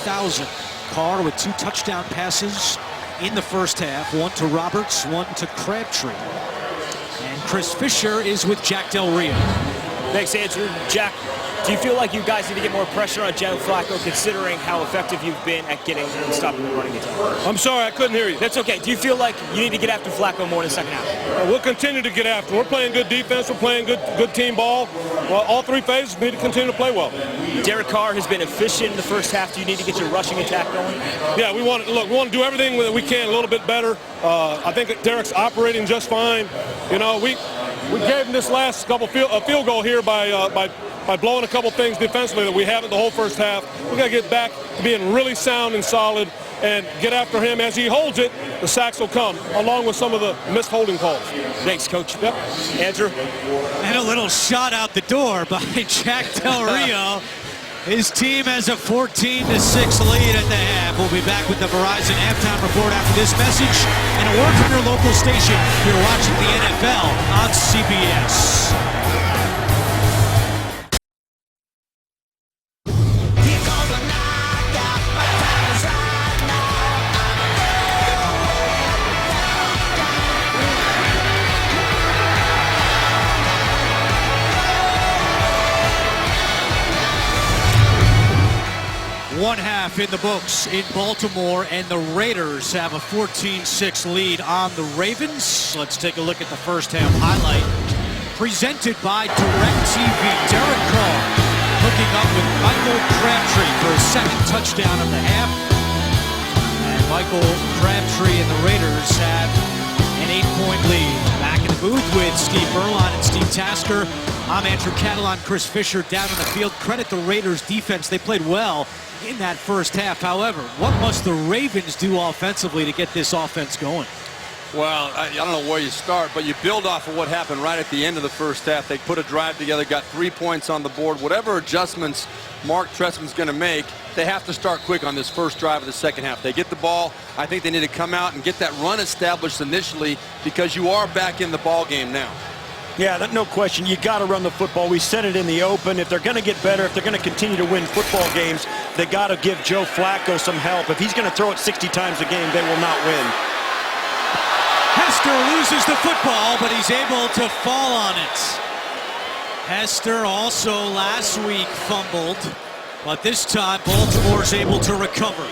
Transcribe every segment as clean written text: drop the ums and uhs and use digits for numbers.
2,000. Carr with 2 touchdown passes in the first half. One to Roberts, one to Crabtree. And Chris Fisher is with Jack Del Rio. Thanks, Andrew. Jack, do you feel like you guys need to get more pressure on Joe Flacco considering how effective you've been at getting and stopping the running attack? I'm sorry, I couldn't hear you. That's okay. Do you feel like you need to get after Flacco more in the second half? We'll continue to get after him. We're playing good defense. We're playing good team ball. Well, all 3 phases need to continue to play well. Derek Carr has been efficient in the first half. Do you need to get your rushing attack going? Yeah, we want to do everything that we can a little bit better. I think Derek's operating just fine. You know, we gave him this last couple field goal here by blowing a couple things defensively that we haven't the whole first half. We got to get back to being really sound and solid and get after him. As he holds it, the sacks will come, along with some of the missed holding calls. Thanks, Coach. Yep. Andrew? And a little shot out the door by Jack Del Rio. His team has a 14-6 lead at the half. We'll be back with the Verizon halftime report after this message and a word from your local station. You're watching the NFL on CBS. One half in the books in Baltimore, and the Raiders have a 14-6 lead on the Ravens. Let's take a look at the first half highlight presented by DirecTV. Derek Carr hooking up with Michael Crabtree for his second touchdown of the half. And Michael Crabtree and the Raiders have an 8-point lead. Back in the booth with Steve Berlon and Steve Tasker. I'm Andrew Catalon, Chris Fisher down on the field. Credit the Raiders defense. They played well in that first half. However, what must the Ravens do offensively to get this offense going? Well, I don't know where you start, but you build off of what happened right at the end of the first half. They put a drive together, got 3 points on the board. Whatever adjustments Mark Trestman's going to make, they have to start quick on this first drive of the second half. They get the ball. I think they need to come out and get that run established initially because you are back in the ball game now. Yeah, no question. You got to run the football. We said it in the open. If they're going to get better, if they're going to continue to win football games, they got to give Joe Flacco some help. If he's going to throw it 60 times a game, they will not win. Hester loses the football, but he's able to fall on it. Hester also last week fumbled, but this time Baltimore's able to recover.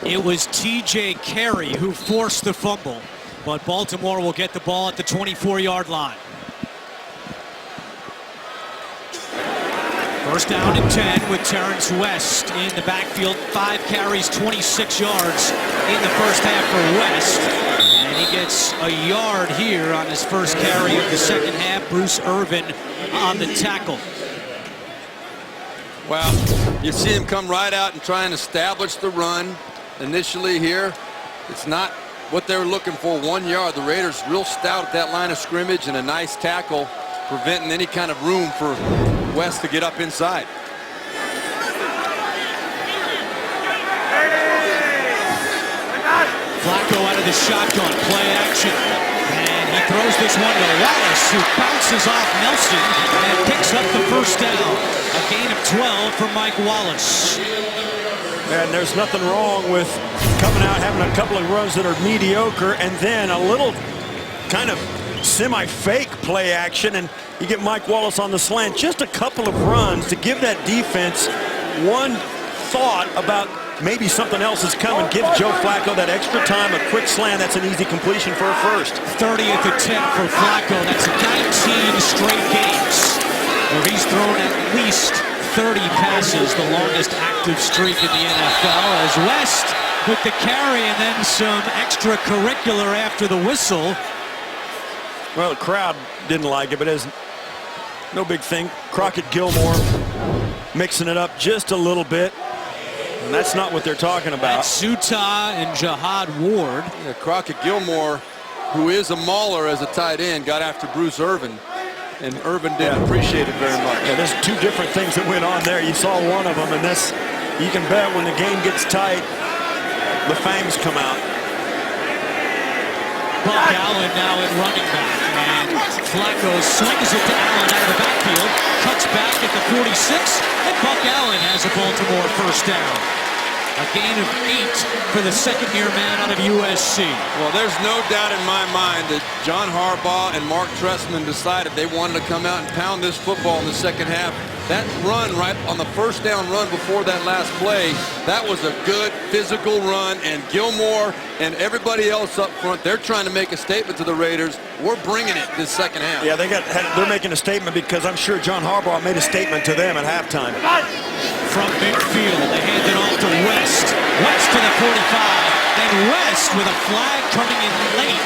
It was T.J. Carey who forced the fumble, but Baltimore will get the ball at the 24-yard line. First down and 10 with Terrence West in the backfield. 5 carries, 26 yards in the first half for West. And he gets a yard here on his first carry of the second half. Bruce Irvin on the tackle. Well, you see him come right out and try and establish the run. Initially here, it's not what they were looking for. 1 yard. The Raiders real stout at that line of scrimmage, and a nice tackle preventing any kind of room for West to get up inside. Flacco out of the shotgun, play action. And he throws this one to Wallace, who bounces off Nelson and picks up the first down. A gain of 12 for Mike Wallace. And there's nothing wrong with coming out, having a couple of runs that are mediocre, and then a little kind of semi-fake play action, and you get Mike Wallace on the slant. Just a couple of runs to give that defense one thought about maybe something else is coming. Give Joe Flacco that extra time, a quick slant. That's an easy completion for a first. 30th attempt for Flacco. That's 19 straight games where he's thrown at least 30 passes, the longest active streak in the NFL, as West with the carry and then some extracurricular after the whistle. Well, the crowd didn't like it, but it's no big thing. Crockett Gilmore mixing it up just a little bit, and that's not what they're talking about. Suta and Jihad Ward. Yeah, Crockett Gilmore, who is a mauler as a tight end, got after Bruce Irvin. And Irvin didn't appreciate it very much. Yeah, there's 2 different things that went on there. You saw one of them, and this, you can bet when the game gets tight, the fangs come out. Buck Allen now at running back, and Flacco swings it to Allen out of the backfield, cuts back at the 46, and Buck Allen has a Baltimore first down. A gain of 8 for the second-year man out of USC. Well, there's no doubt in my mind that John Harbaugh and Mark Trestman decided they wanted to come out and pound this football in the second half. That run right on the first down run before that last play, that was a good physical run, and Gilmore and everybody else up front, they're trying to make a statement to the Raiders. We're bringing it this second half. Yeah, they're making a statement because I'm sure John Harbaugh made a statement to them at halftime. From midfield, they hand it off to West. West to the 45, and West with a flag coming in late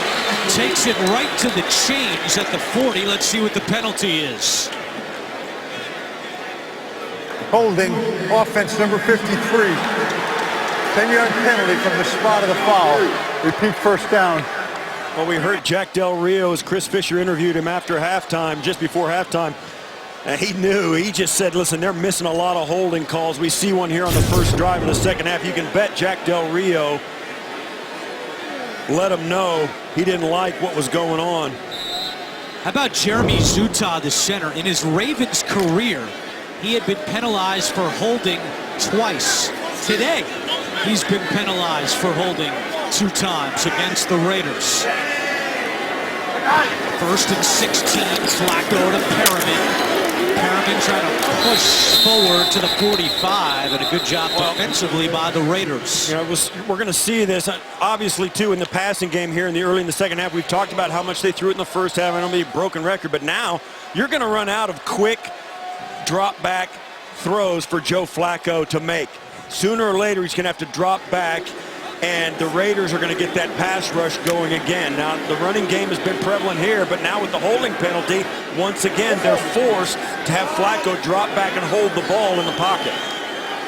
takes it right to the chains at the 40. Let's see what the penalty is. Holding, offense number 53. 10-yard penalty from the spot of the foul. Repeat first down. Well, we heard Jack Del Rio as Chris Fisher interviewed him after halftime, just before halftime. And he knew, he just said, listen, they're missing a lot of holding calls. We see one here on the first drive of the second half. You can bet Jack Del Rio let him know he didn't like what was going on. How about Jeremy Zuttah, the center? In his Ravens career, he had been penalized for holding twice. Today, he's been penalized for holding 2 times against the Raiders. First and 16, Flacco to Perriman. Perriman trying to push forward to the 45, and a good job defensively by the Raiders. You know, we're going to see this, obviously, too, in the passing game here in the second half. We've talked about how much they threw it in the first half. I know it'll be a broken record, but now you're going to run out of quick drop-back throws for Joe Flacco to make. Sooner or later, he's going to have to drop back, and the Raiders are going to get that pass rush going again. Now, the running game has been prevalent here, but now with the holding penalty, once again, they're forced to have Flacco drop back and hold the ball in the pocket.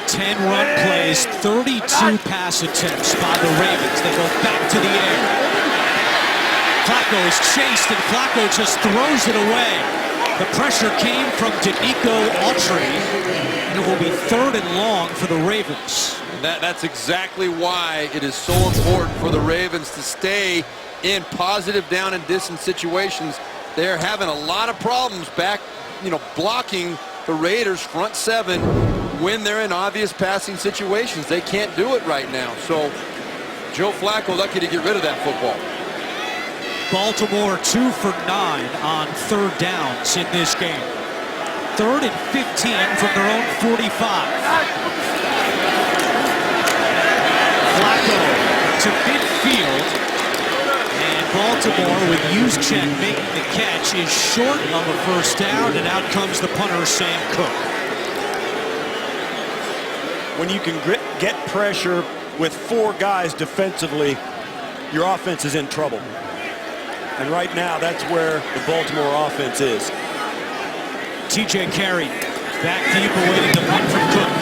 10 run plays, 32 pass attempts by the Ravens. They go back to the air. Flacco is chased, and Flacco just throws it away. The pressure came from Danico Autry, and it will be 3rd and long for the Ravens. That's exactly why it is so important for the Ravens to stay in positive down and distance situations. They're having a lot of problems back, blocking the Raiders front 7 when they're in obvious passing situations. They can't do it right now. So Joe Flacco lucky to get rid of that football. Baltimore 2 for 9 on 3rd downs in this game. 3rd and 15 from their own 45. Flacco to midfield, and Baltimore with Juszczyk making the catch is short of a first down, and out comes the punter, Sam Cook. When you can get pressure with 4 guys defensively, your offense is in trouble. And right now, that's where the Baltimore offense is. TJ Carey back deep, awaiting the punt from Cook.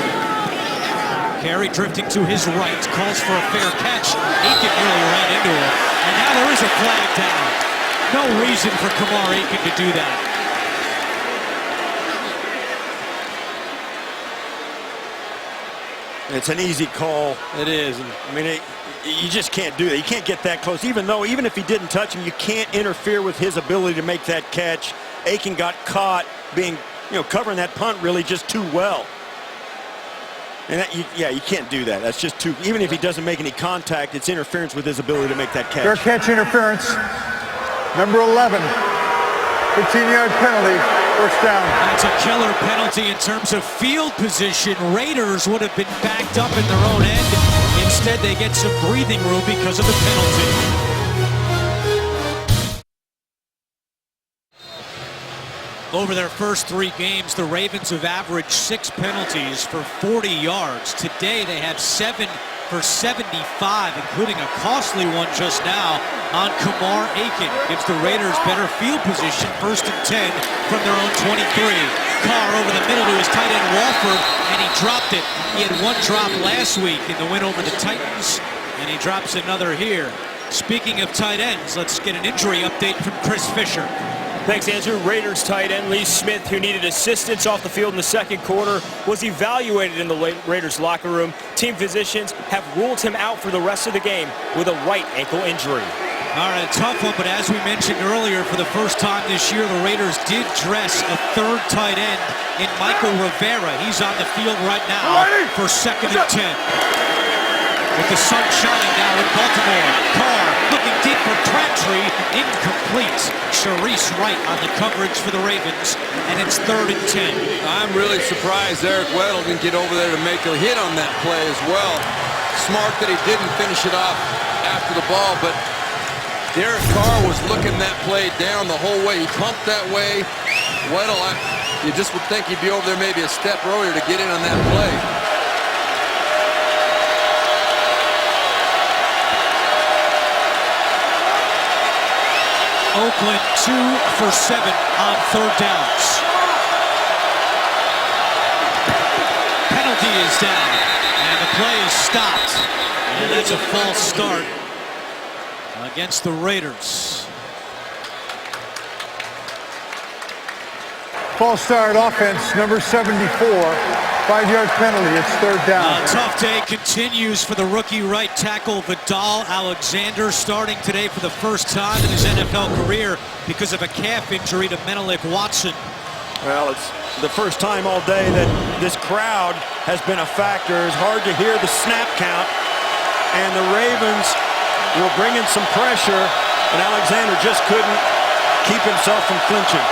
Carey drifting to his right, calls for a fair catch. Aiken really ran into him, and now there is a flag down. No reason for Kamar Aiken to do that. It's an easy call. It is. I mean, you just can't do that. You can't get that close. Even if he didn't touch him, you can't interfere with his ability to make that catch. Aiken got caught covering that punt really just too well. And you can't do that. That's just too, even if he doesn't make any contact, it's interference with his ability to make that catch. Fair catch interference. Number 11. 15-yard penalty. First down. That's a killer penalty in terms of field position. Raiders would have been backed up in their own end. Instead, they get some breathing room because of the penalty. Over their first 3 games, the Ravens have averaged 6 penalties for 40 yards. Today, they have 7 for 75, including a costly one just now on Kamar Aiken. Gives the Raiders better field position, 1st and 10 from their own 23. Carr over the middle to his tight end Walford, and he dropped it. He had 1 drop last week in the win over the Titans, and he drops another here. Speaking of tight ends, let's get an injury update from Chris Fisher. Thanks, Andrew. Raiders tight end Lee Smith, who needed assistance off the field in the second quarter, was evaluated in the Raiders locker room. Team physicians have ruled him out for the rest of the game with a right ankle injury. All right, a tough one, but as we mentioned earlier, for the first time this year, the Raiders did dress a third tight end in Michael Rivera. He's on the field right now for 2nd and 10. With the sun shining now in Baltimore. Carr looking deep for Crabtree. Incomplete. Sharice Wright on the coverage for the Ravens, and it's 3rd and 10. I'm really surprised Eric Weddle didn't get over there to make a hit on that play as well. Smart that he didn't finish it off after the ball, but Derek Carr was looking that play down the whole way. He pumped that way. Weddle, you just would think he'd be over there maybe a step earlier to get in on that play. Oakland 2 for 7 on 3rd downs. Penalty is down, and the play is stopped. And that's a false start against the Raiders. False start offense, number 74. 5-yard penalty. It's 3rd down. A tough day continues for the rookie right tackle Vidal Alexander, starting today for the first time in his NFL career because of a calf injury to Menelik Watson. Well, it's the first time all day that this crowd has been a factor. It's hard to hear the snap count, and the Ravens were bringing some pressure, and Alexander just couldn't keep himself from flinching.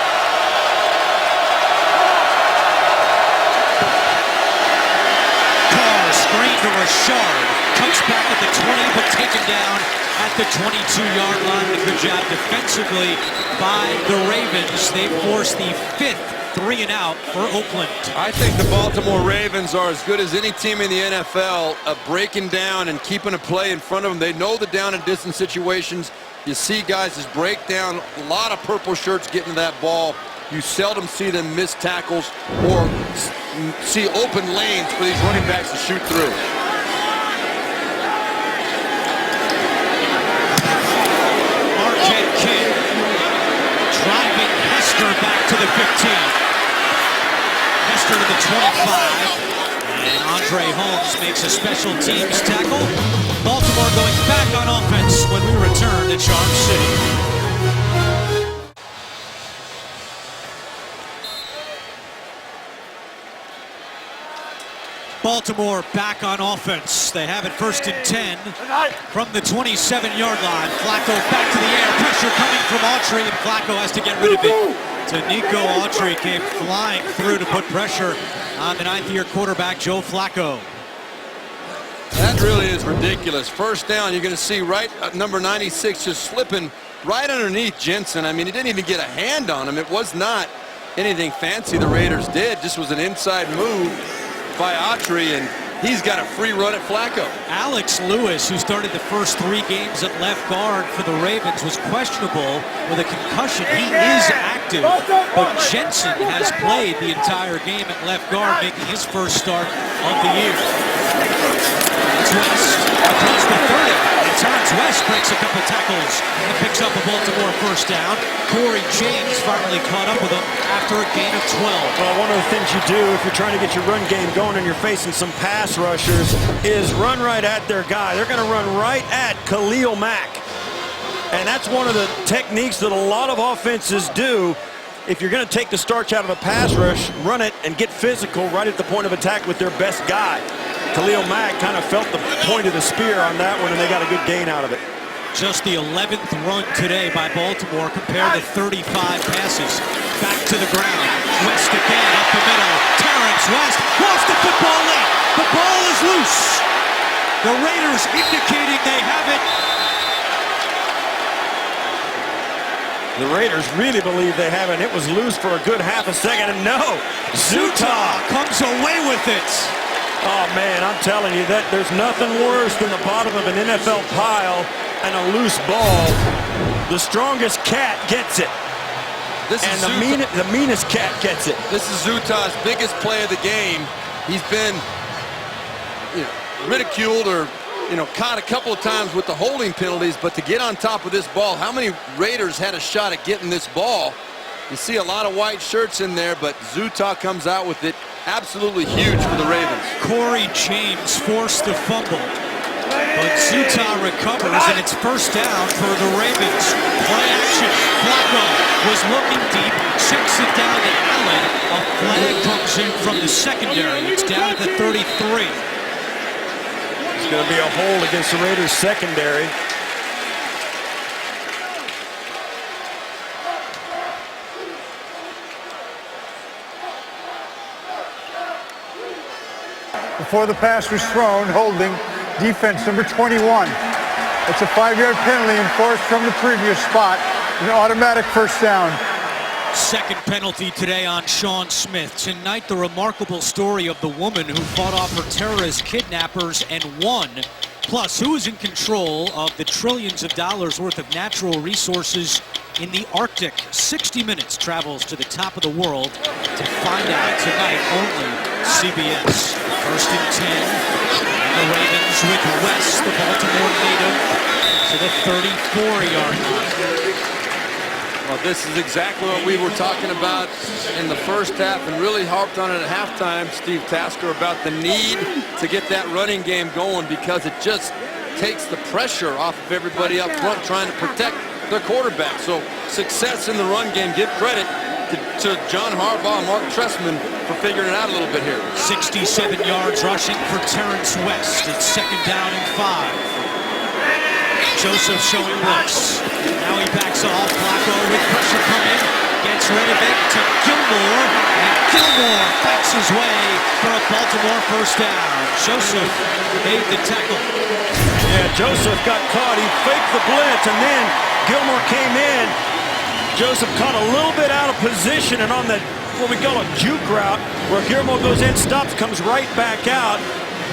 Screen to Rashard, comes back at the 20, but taken down at the 22-yard line. A good job defensively by the Ravens. They force the 5th 3-and-out for Oakland. I think the Baltimore Ravens are as good as any team in the NFL of breaking down and keeping a play in front of them. They know the down and distance situations. You see guys just break down. A lot of purple shirts getting to that ball. You seldom see them miss tackles or see open lanes for these running backs to shoot through. Marquette King driving Hester back to the 15. Hester to the 25. And Andre Holmes makes a special teams tackle. Baltimore going back on offense when we return to Charm City. Baltimore back on offense. They have it 1st and 10 from the 27-yard line. Flacco back to the air. Pressure coming from Autry, and Flacco has to get rid of it. Nico Autry came flying through to put pressure on the 9th-year quarterback, Joe Flacco. That really is ridiculous. 1st down, you're going to see right number 96 just slipping right underneath Jensen. I mean, he didn't even get a hand on him. It was not anything fancy the Raiders did. Just was an inside move by Autry, and he's got a free run at Flacco. Alex Lewis, who started the first 3 games at left guard for the Ravens, was questionable with a concussion. He is active, but Jensen has played the entire game at left guard, making his first start of the year. It's West across the 30, and Terrence West breaks a couple tackles and picks up a Baltimore 1st down. Corey James finally caught up with him after a gain of 12. Well, one of the things you do if you're trying to get your run game going and you're facing some pass rushers is run right at their guy. They're going to run right at Khalil Mack. And that's one of the techniques that a lot of offenses do. If you're going to take the starch out of a pass rush, run it and get physical right at the point of attack with their best guy. Khalil Mack kind of felt the point of the spear on that one, and they got a good gain out of it. Just the 11th run today by Baltimore compared to 35 passes. Back to the ground. West again up the middle. Terrence West lost the football late. The ball is loose. The Raiders indicating they have it. The Raiders really believe they have it. It was loose for a good half a second, and no. Zutah comes away with it. Oh, man, I'm telling you that there's nothing worse than the bottom of an NFL pile and a loose ball. The strongest cat gets it. And the meanest cat gets it. This is Zutah's biggest play of the game. He's been ridiculed or caught a couple of times with the holding penalties, but to get on top of this ball, how many Raiders had a shot at getting this ball? You see a lot of white shirts in there, but Zutah comes out with it. Absolutely huge for the Ravens. Corey James forced the fumble. But Utah recovers, and it's first down for the Ravens. Play action. Flacco was looking deep, checks it down to Allen. A flag comes in from the secondary. It's down at the 33. It's going to be a hold against the Raiders secondary. Before the pass was thrown, holding defense number 21. It's a 5-yard penalty enforced from the previous spot. An automatic first down. Second penalty today on Sean Smith. Tonight, the remarkable story of the woman who fought off her terrorist kidnappers and won. Plus, who is in control of the trillions of dollars worth of natural resources in the Arctic? 60 Minutes travels to the top of the world to find out tonight only CBS. First and 10. And the Ravens with West, the Baltimore native, to the 34-yard line. Well, this is exactly what we were talking about in the first half and really harped on it at halftime, Steve Tasker, about the need to get that running game going because it just takes the pressure off of everybody up front trying to protect their quarterback. So success in the run game, give credit to John Harbaugh and Mark Trestman for figuring it out a little bit here. 67 yards rushing for Terrence West. It's second down and 5. Joseph showing blitz. Now he backs off. Flacco with pressure coming. Gets rid of it to Gilmore. And Gilmore fights his way for a Baltimore first down. Joseph made the tackle. Yeah, Joseph got caught. He faked the blitz, and then Gilmore came in. Joseph caught a little bit out of position, and on the what we call a juke route, where Gilmore goes in, stops, comes right back out.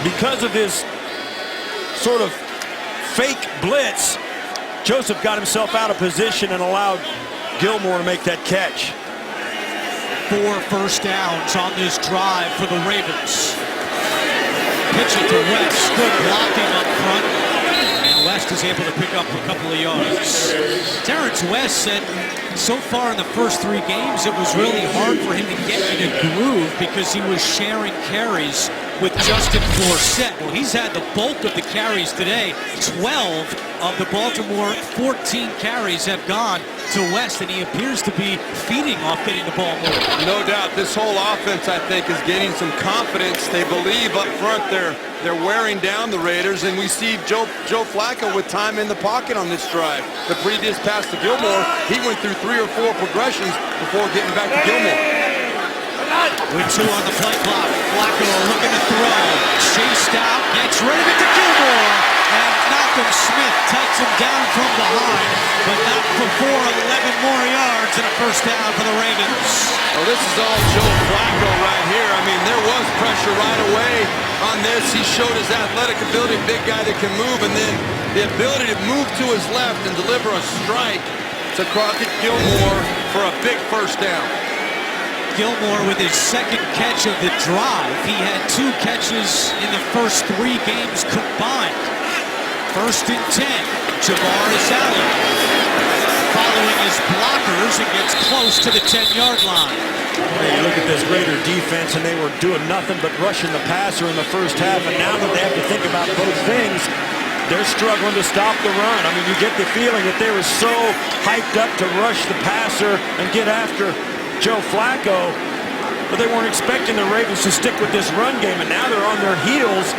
Because of his sort of fake blitz, Joseph got himself out of position and allowed Gilmore to make that catch. 4 first downs on this drive for the Ravens. Pitch it to West. Good blocking up front. And West is able to pick up a couple of yards. Terrence West said so far in the first 3 games it was really hard for him to get in a groove because he was sharing carries with Justin Forsett. Well, he's had the bulk of the carries today. 12 of the Baltimore 14 carries have gone to West, and he appears to be feeding off getting the ball more. No doubt, this whole offense, I think, is gaining some confidence. They believe up front they're wearing down the Raiders, and we see Joe Flacco with time in the pocket on this drive. The previous pass to Gilmore, he went through 3 or 4 progressions before getting back to Gilmore. With 2 on the play clock, Flacco looking to throw. Chased out, gets rid of it to Gilmore. And Malcolm Smith takes him down from behind, but not before 11 more yards and a first down for the Ravens. Well, this is all Joe Flacco right here. I mean, there was pressure right away on this. He showed his athletic ability, big guy that can move, and then the ability to move to his left and deliver a strike to Crockett Gilmore for a big first down. Gilmore with his second catch of the drive. He had 2 catches in the first 3 games combined. First and 10, Javaris Allen following his blockers and gets close to the 10-yard line. Hey, you look at this Raider defense, and they were doing nothing but rushing the passer in the first half, and now that they have to think about both things, they're struggling to stop the run. I mean, you get the feeling that they were so hyped up to rush the passer and get after Joe Flacco, but they weren't expecting the Ravens to stick with this run game, and now they're on their heels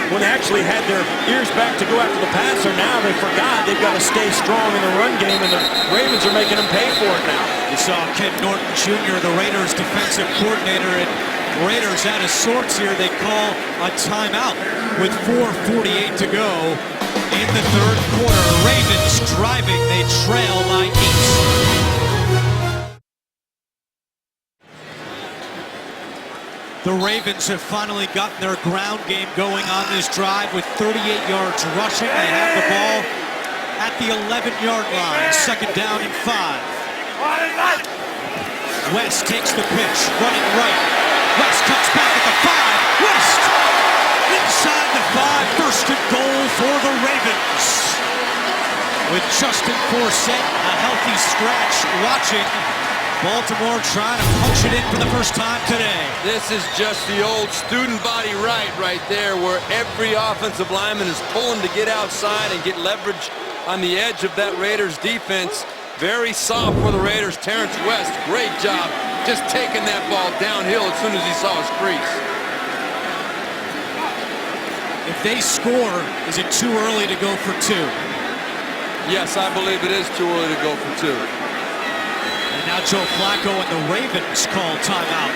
when they actually had their ears back to go after the passer. Now they forgot they've got to stay strong in the run game, and the Ravens are making them pay for it now. You saw Ken Norton Jr., the Raiders defensive coordinator, and Raiders out of sorts here. They call a timeout with 4:48 to go in the third quarter. Ravens driving, they trail by 8. The Ravens have finally gotten their ground game going on this drive with 38 yards rushing. They have the ball at the 11-yard line. Second down and 5. West takes the pitch, running right. West comes back at the 5. West inside the 5. First and goal for the Ravens. With Justin Forsett, a healthy scratch, watching Baltimore trying to punch it in for the first time today. This is just the old student body right there, where every offensive lineman is pulling to get outside and get leverage on the edge of that Raiders defense. Very soft for the Raiders. Terrence West, great job just taking that ball downhill as soon as he saw his crease. If they score, is it too early to go for two? Yes, I believe it is too early to go for two. And now Joe Flacco and the Ravens call timeout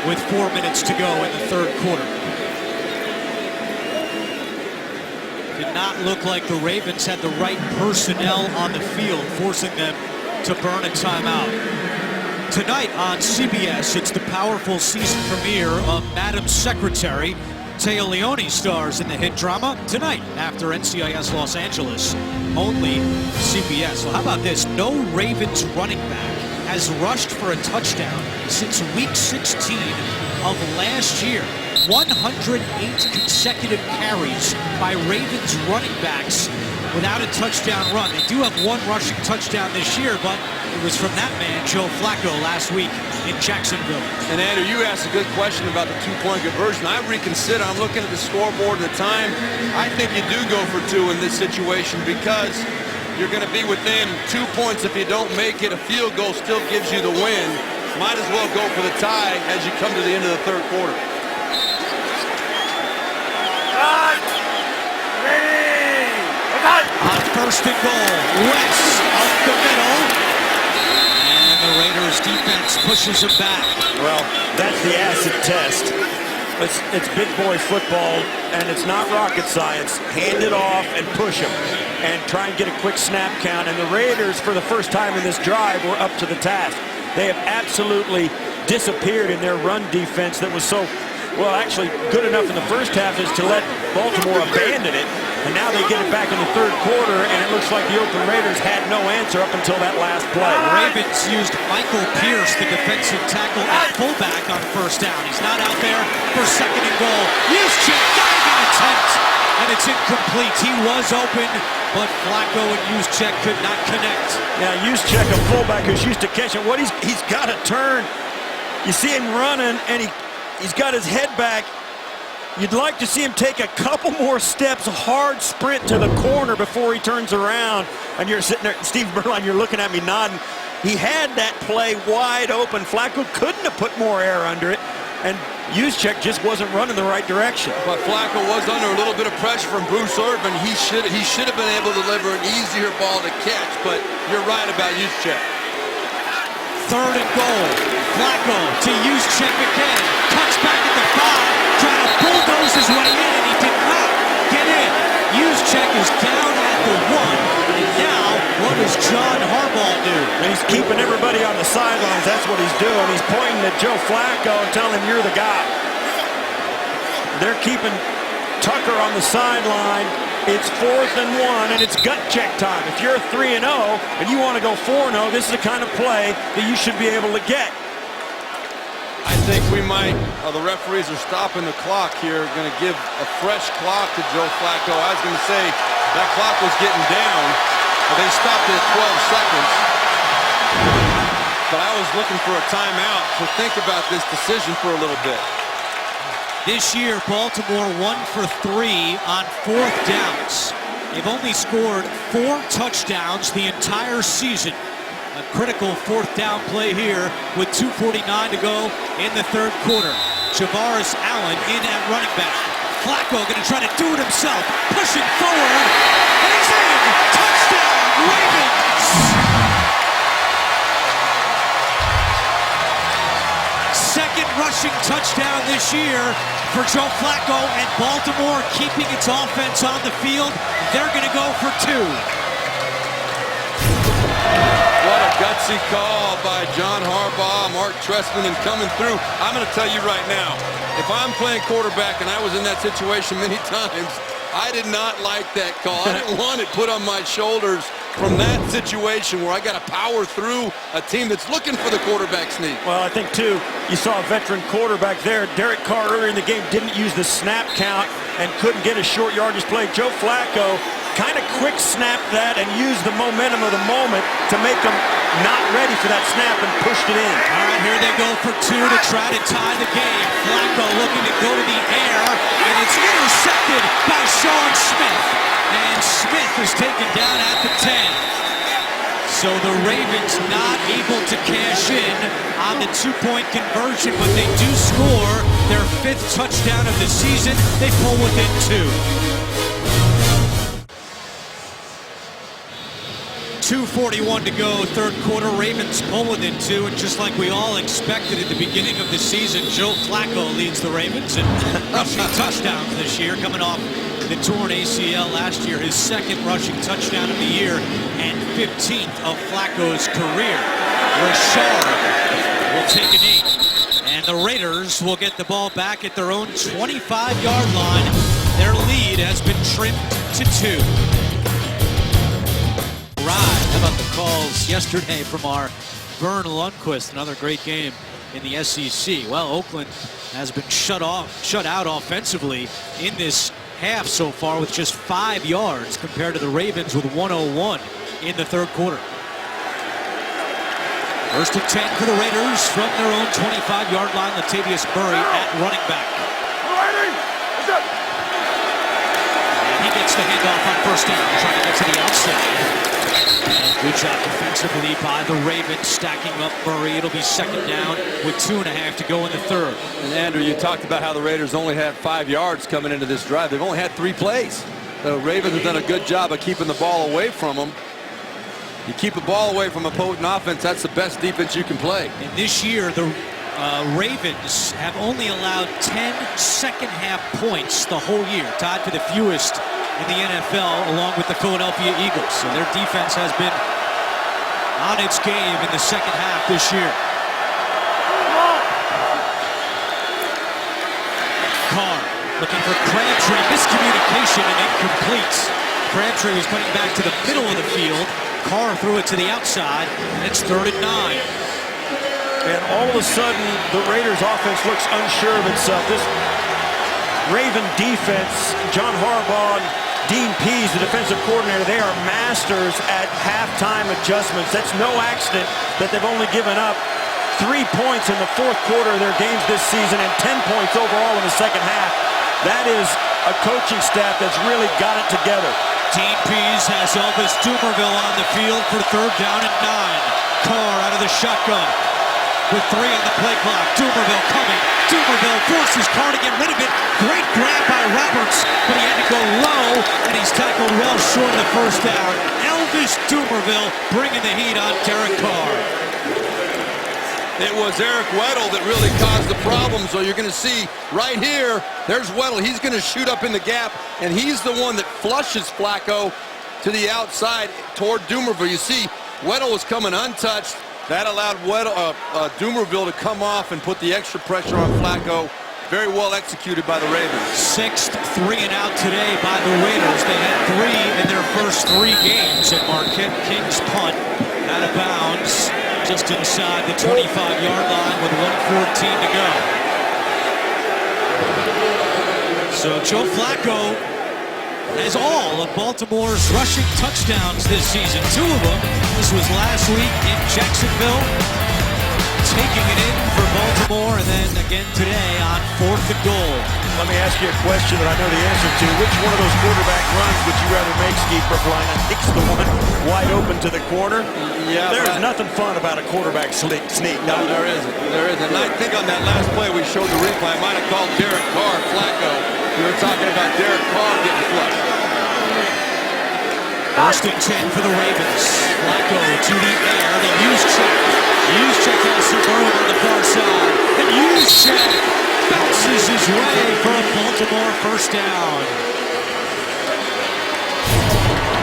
with 4 minutes to go in the third quarter. Did not look like the Ravens had the right personnel on the field, forcing them to burn a timeout. Tonight on CBS, it's the powerful season premiere of Madam Secretary. Téa Leoni stars in the hit drama tonight after NCIS Los Angeles. Only CBS. Well, how about this? No Ravens running back has rushed for a touchdown since week 16 of last year. 108 consecutive carries by Ravens running backs without a touchdown run. They do have one rushing touchdown this year, but it was from that man, Joe Flacco, last week in Jacksonville. And Andrew, you asked a good question about the two-point conversion. I reconsider. I'm looking at the scoreboard at the time. I think you do go for two in this situation because you're going to be within 2 points if you don't make it. A field goal still gives you the win. Might as well go for the tie as you come to the end of the third quarter. On first and goal, West up the middle. And the Raiders defense pushes him back. Well, that's the acid test. It's big boy football, and it's not rocket science. Hand it off and push him, and try and get a quick snap count. And the Raiders, for the first time in this drive, were up to the task. They have absolutely disappeared in their run defense that was so, well, actually good enough in the first half is to let Baltimore abandon it. And now they get it back in the third quarter, and it looks like the Oakland Raiders had no answer up until that last play. Ravens used Michael Pierce, the defensive tackle, at fullback on first down. He's not out there for second and goal. Juszczyk diving attempt, and it's incomplete. He was open, but Flacco and Juszczyk could not connect. Now Juszczyk, a fullback who's used to catching, he's got to turn. You see him running, and he's got his head back. You'd like to see him take a couple more steps, a hard sprint to the corner before he turns around. And you're sitting there, Steve Berline, you're looking at me nodding. He had that play wide open. Flacco couldn't have put more air under it. And Juszczyk just wasn't running the right direction. But Flacco was under a little bit of pressure from Bruce Irvin. He should have been able to deliver an easier ball to catch, but you're right about Juszczyk. Third and goal. Flacco to Juszczyk again. Cuts back at the 5. Trying to bulldoze his way in, and he did not get in. Juszczyk is down at the 1. And now, what does John Harbaugh do? And he's keeping everybody on the sidelines. That's what he's doing. He's pointing at Joe Flacco and telling him, you're the guy. They're keeping Tucker on the sideline. It's 4th and 1, and it's gut check time. If you're 3-0 and you want to go 4-0, this is the kind of play that you should be able to get. I think we might, the referees are stopping the clock here, going to give a fresh clock to Joe Flacco. I was going to say that clock was getting down, but they stopped it at 12 seconds. But I was looking for a timeout, so think about this decision for a little bit. This year, Baltimore 1 for 3 on 4th downs. They've only scored 4 touchdowns the entire season. A critical 4th down play here with 2:49 to go in the third quarter. Javaris Allen in at running back. Flacco going to try to do it himself, pushing forward, and he's in! Touchdown, Ravens! Second rushing touchdown this year for Joe Flacco, and Baltimore keeping its offense on the field. They're going to go for 2. What a gutsy call by John Harbaugh, Mark Trestman, and coming through. I'm going to tell you right now, if I'm playing quarterback, and I was in that situation many times, I did not like that call. I didn't want it put on my shoulders from that situation where I got to power through a team that's looking for the quarterback sneak. Well, I think, too, you saw a veteran quarterback there. Derek Carr earlier in the game didn't use the snap count and couldn't get a short yardage play. Joe Flacco kind of quick snap that and used the momentum of the moment to make them not ready for that snap and pushed it in. All right, here they go for two to try to tie the game. Flacco looking to go to the air, and it's intercepted by Sean Smith. And Smith is taken down at the 10. So the Ravens not able to cash in on the two-point conversion, but they do score their 5th touchdown of the season. They pull within 2. 2:41 to go, third quarter. Ravens pull within 2, and just like we all expected at the beginning of the season, Joe Flacco leads the Ravens in rushing touchdowns this year, coming off the torn ACL last year, his 2nd rushing touchdown of the year and 15th of Flacco's career. Rashard will take a knee, and the Raiders will get the ball back at their own 25-yard line. Their lead has been trimmed to 2. How about the calls yesterday from our Vern Lundquist? Another great game in the SEC. Well, Oakland has been shut out offensively in this half so far with just 5 yards compared to the Ravens with 101 in the third quarter. First and 10 for the Raiders from their own 25-yard line. Latavius Murray at running back. And he gets the handoff on first down, trying to get to the outside. And good job defensively by the Ravens, stacking up Murray. It'll be 2nd down with 2.5 to go in the third. And Andrew, you talked about how the Raiders only had 5 yards coming into this drive. They've only had 3 plays. The Ravens have done a good job of keeping the ball away from them. You keep the ball away from a potent offense, that's the best defense you can play. And this year, the Ravens have only allowed 10 second-half points the whole year, tied for the fewest in the NFL, along with the Philadelphia Eagles. So their defense has been on its game in the second half this year. Carr looking for Crabtree. Miscommunication and incomplete. Crabtree was coming back to the middle of the field. Carr threw it to the outside, and it's 3rd and 9. And all of a sudden, the Raiders offense looks unsure of itself. This Raven defense, John Harbaugh, Dean Pease, the defensive coordinator, they are masters at halftime adjustments. That's no accident that they've only given up 3 points in the 4th quarter of their games this season and 10 points overall in the second half. That is a coaching staff that's really got it together. Dean Pease has Elvis Dumervil on the field for 3rd down and 9. Carr out of the shotgun with 3 on the play clock. Dumervil coming. Dumervil forces Carr to get rid of it. Great grab by Roberts, but he had to go low, and he's tackled well short of the first down. Elvis Dumervil bringing the heat on Derek Carr. It was Eric Weddle that really caused the problem. So you're going to see right here, there's Weddle. He's going to shoot up in the gap, and he's the one that flushes Flacco to the outside toward Dumervil. You see, Weddle was coming untouched. That allowed Dumervil to come off and put the extra pressure on Flacco. Very well executed by the Ravens. 6th 3-and-out today by the Raiders. They had 3 in their first 3 games, and Marquette King's punt out of bounds just inside the 25-yard line with 1:14 to go. So Joe Flacco has all of Baltimore's rushing touchdowns this season. 2 of them, this was last week in Jacksonville, taking it in for Baltimore, and then again today on 4th and goal. Let me ask you a question that I know the answer to. Which one of those quarterback runs would you rather make, Steve Brookline? I think it's the one wide open to the corner. Yeah, there's nothing fun about a quarterback sneak. No, there isn't. There isn't. And I think on that last play we showed the replay, I might have called Derek Carr Flacco. We were talking about Derek Carr getting flushed. 1st and 10 for the Ravens. Flacco to the air. The Juszczyk. Juszczyk has some room on the far side. And Juszczyk bounces his way for a Baltimore 1st down.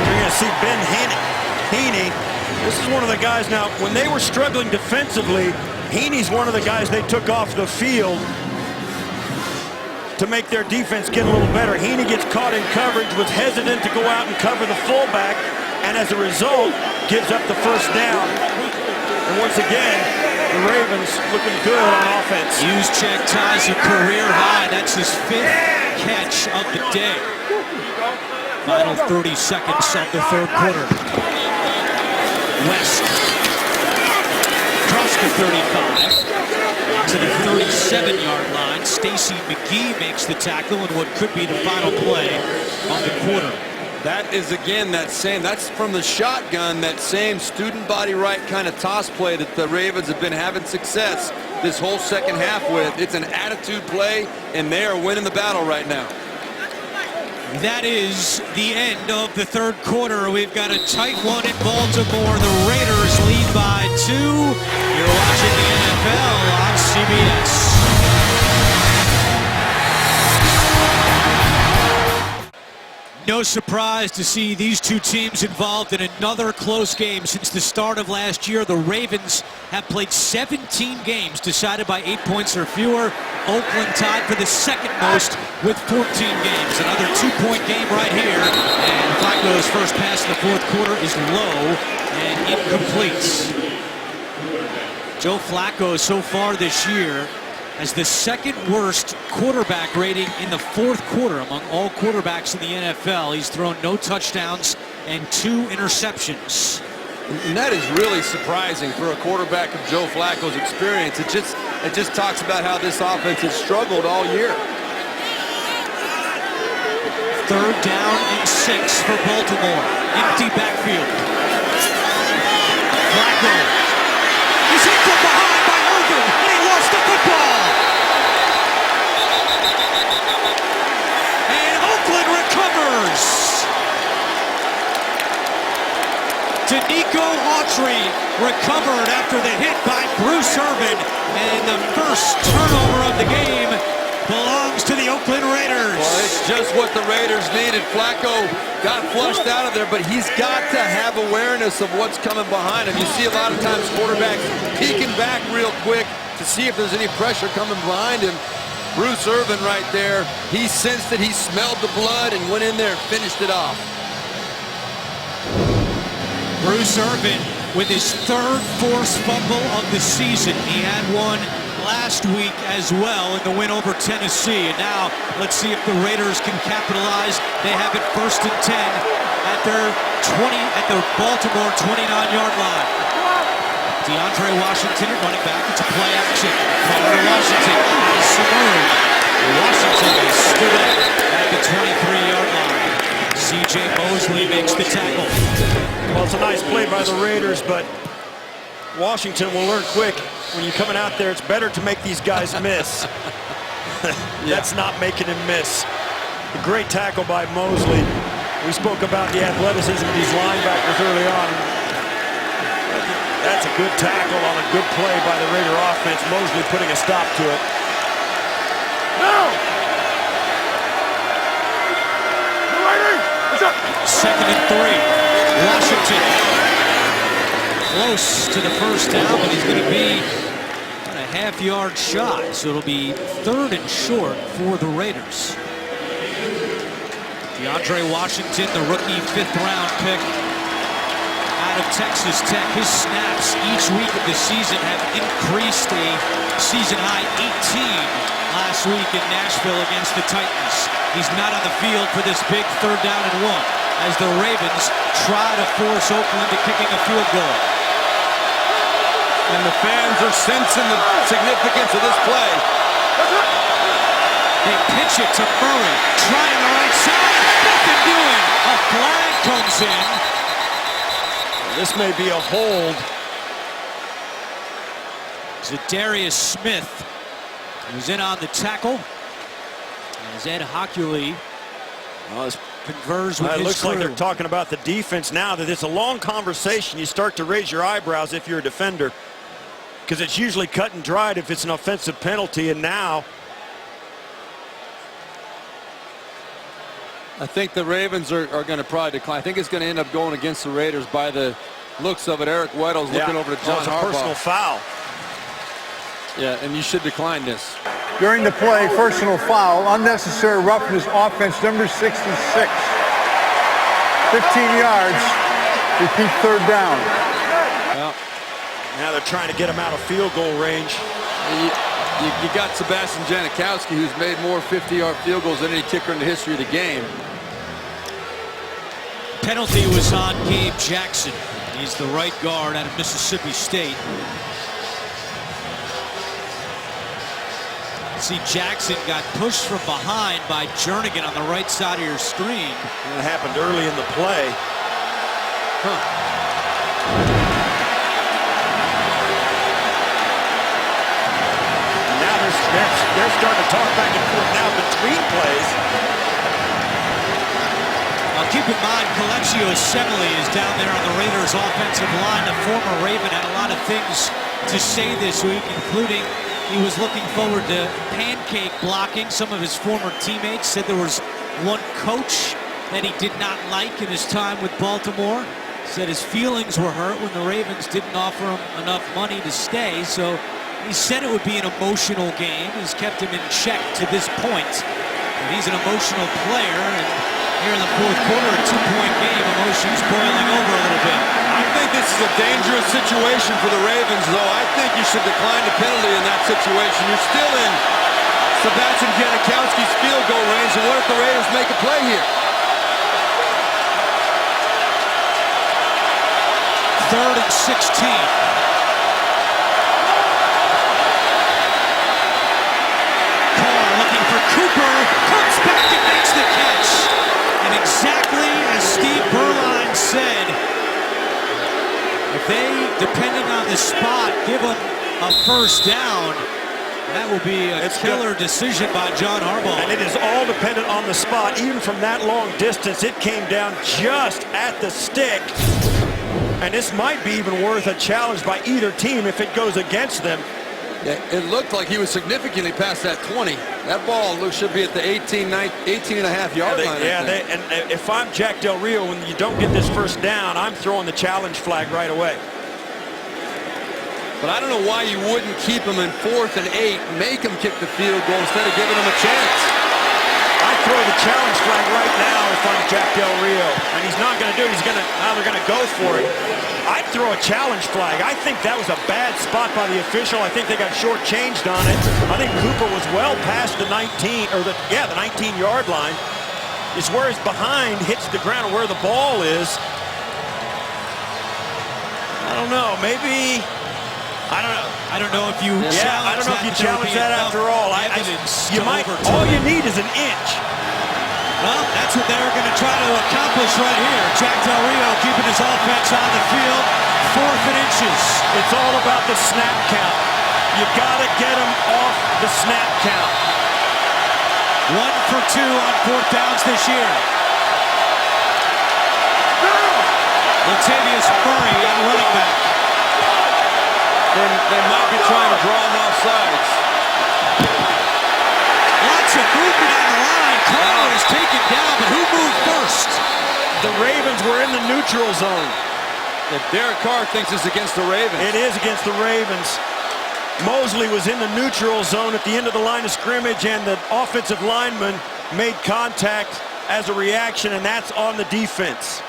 You're going to see Ben Heaney. This is one of the guys now, when they were struggling defensively, Heaney's one of the guys they took off the field to make their defense get a little better. Heaney gets caught in coverage, was hesitant to go out and cover the fullback, and as a result, gives up the 1st down. And once again, the Ravens looking good on offense. Juszczyk ties a career high. That's his 5th catch of the day. Final 30 seconds of the third quarter. West across the 35 to the 37-yard line. Stacey McGee makes the tackle in what could be the final play of the quarter. That is, again, that's from the shotgun, that same student body right kind of toss play that the Ravens have been having success this whole second half with. It's an attitude play, and they are winning the battle right now. That is the end of the third quarter. We've got a tight one in Baltimore. The Raiders lead by 2. You're watching the NFL on CBS. No surprise to see these two teams involved in another close game. Since the start of last year, the Ravens have played 17 games decided by 8 points or fewer. Oakland tied for the second most with 14 games. Another 2-point game right here. And Flacco's first pass in the fourth quarter is low and incomplete. Joe Flacco so far this year has the second worst quarterback rating in the fourth quarter among all quarterbacks in the NFL. He's thrown no touchdowns and 2 interceptions. And that is really surprising for a quarterback of Joe Flacco's experience. It just talks about how this offense has struggled all year. Third down and 6 for Baltimore. Empty backfield. Flacco is hit from behind by Irvin, and he lost the football. And Oakland recovers. Danico Autry recovered after the hit by Bruce Irvin, and the first turnover of the game belongs to the Oakland Raiders. Well, it's just what the Raiders needed. Flacco got flushed out of there, but he's got to have awareness of what's coming behind him. You see a lot of times quarterbacks peeking back real quick to see if there's any pressure coming behind him. Bruce Irvin right there, he sensed it, he smelled the blood and went in there and finished it off. Bruce Irvin with his third forced fumble of the season. He had one last week as well in the win over Tennessee. And now let's see if the Raiders can capitalize. They have it 1st and 10 at the Baltimore 29-yard line. DeAndre Washington running back. It's a play action. Florida Washington has some room. Washington is stood up at the 23-yard line. C.J. Mosley makes the tackle. Well, it's a nice play by the Raiders, but Washington will learn quick. When you're coming out there, it's better to make these guys miss. That's not making him miss. A great tackle by Mosley. We spoke about the athleticism of these linebackers early on. That's a good tackle on a good play by the Raider offense. Mosley putting a stop to it. No! 2nd and 3. Washington close to the first down, but he's going to be on a half-yard shot, so it'll be 3rd and short for the Raiders. DeAndre Washington, the rookie 5th-round pick out of Texas Tech. His snaps each week of the season have increased a season-high 18 last week in Nashville against the Titans. He's not on the field for this big 3rd down and 1 as the Ravens try to force Oakland to kicking a field goal. And the fans are sensing the significance of this play. They pitch it to Murray, trying the right side, nothing doing. A flag comes in. This may be a hold. Zadarius Smith was in on the tackle. As Ed Hockley converse with his It looks crew. like they're talking about the defense now, that it's a long conversation. You start to raise your eyebrows if you're a defender, because it's usually cut and dried if it's an offensive penalty, and now I think the Ravens are going to probably decline. I think it's going to end up going against the Raiders by the looks of it. Eric Weddle's looking over to John it's a Harbaugh. personal foul. Yeah, and you should decline this. During the play, personal foul, unnecessary roughness, offense number 66. 15 yards, repeat 3rd down. Well, Now they're trying to get him out of field goal range. you got Sebastian Janikowski, who's made more 50-yard field goals than any kicker in the history of the game. Penalty was on Gabe Jackson. He's the right guard out of Mississippi State. See, Jackson got pushed from behind by Jernigan on the right side of your screen. And it happened early in the play. And now they're starting to talk back and forth now between plays. Now keep in mind, Coleccio Assembly is down there on the Raiders offensive line. The former Raven had a lot of things to say this week, including he was looking forward to pancake blocking. Some of his former teammates said there was one coach that he did not like in his time with Baltimore. Said his feelings were hurt when the Ravens didn't offer him enough money to stay. So he said it would be an emotional game. He's kept him in check to this point. But he's an emotional player, and here in the fourth quarter, a 2-point game, emotions boiling over a little bit. I think this is a dangerous situation for the Ravens, though. I think you should decline the penalty in that situation. You're still in Sebastian Janikowski's field goal range, and what if the Raiders make a play here? 3rd and 16. Carr looking for Cooper, comes back and makes the catch. And exactly as Steve Berline said, if they, depending on the spot, give them a first down, that will be a killer decision by John Harbaugh. And it is all dependent on the spot. Even from that long distance, it came down just at the stick. And this might be even worth a challenge by either team if it goes against them. Yeah, it looked like he was significantly past that 20. That ball should be at the 18 and a half yard line. And if I'm Jack Del Rio, when you don't get this first down, I'm throwing the challenge flag right away. But I don't know why you wouldn't keep him in 4th and 8, make him kick the field goal instead of giving him a chance. I throw the challenge flag right now if I'm Jack Del Rio. And he's not going to do it. Now they're going to go for it. I'd throw a challenge flag. I think that was a bad spot by the official. I think they got shortchanged on it. I think Cooper was well past the 19-yard line. It's where his behind hits the ground, where the ball is. I don't know. Maybe. I don't know. I don't know if you challenge that after all. All you need is an inch. Well, that's what they're going to try to accomplish right here. Jack Del Rio keeping his offense on the field, 4th and inches. It's all about the snap count. You got to get them off the snap count. 1 for 2 on 4th downs this year. Latavius Murray at running back. They might be trying to draw him off sides. Lots of movement on the line. Carr is taken down, but who moved first? The Ravens were in the neutral zone. If Derek Carr thinks it's against the Ravens. It is against the Ravens. Mosley was in the neutral zone at the end of the line of scrimmage, and the offensive lineman made contact as a reaction, and that's on the defense.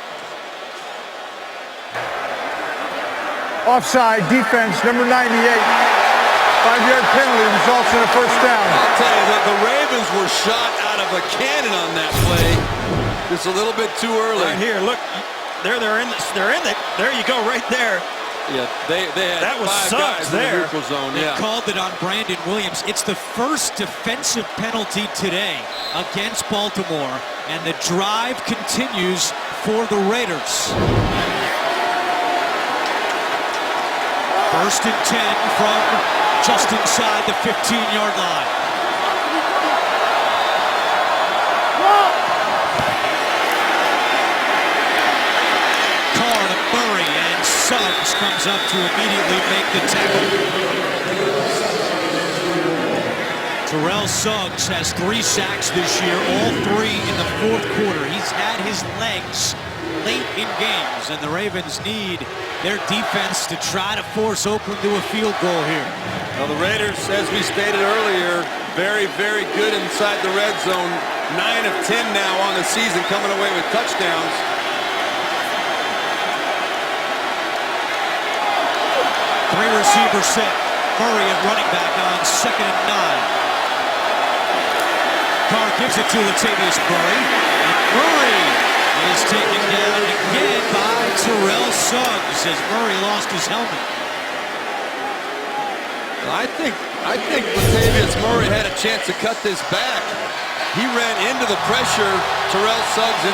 Offside, defense, number 98. 5-yard penalty results in a first down. I'll tell you that the Ravens were shot out of a cannon on that play. Just a little bit too early. Right here, look, they're in it. There you go, right there. Yeah, they had that was 5 guys there. in the neutral zone. They yeah. called it on Brandon Williams. It's the first defensive penalty today against Baltimore, and the drive continues for the Raiders. 1st and 10 from just inside the 15-yard line. Carr to Murray, and Suggs comes up to immediately make the tackle. Terrell Suggs has 3 sacks this year, all 3 in the 4th quarter. He's had his legs late in games, and the Ravens need their defense to try to force Oakland to a field goal here. Well, the Raiders, as we stated earlier, very, very good inside the red zone. 9 of 10 now on the season, coming away with touchdowns. Three receiver set. Murray at running back on 2nd and 9. Carr gives it to Latavius Murray. And Murray is taken down again by Terrell Suggs as Murray lost his helmet. I think Latavius Murray had a chance to cut this back. He ran into the pressure, Terrell Suggs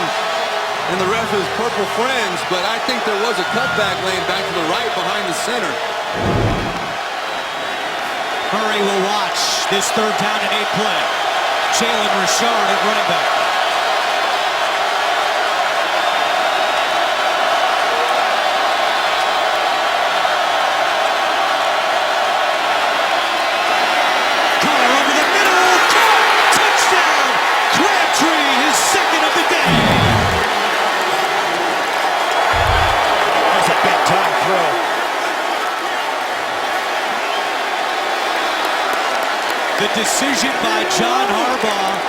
and the rest of his purple friends, but I think there was a cutback laying back to the right behind the center. Murray will watch this 3rd down and 8 play. Jalen Richard at running back. Carr over the middle. Touchdown! Crabtree, his 2nd of the day. That's a big time throw. The decision by John Harbaugh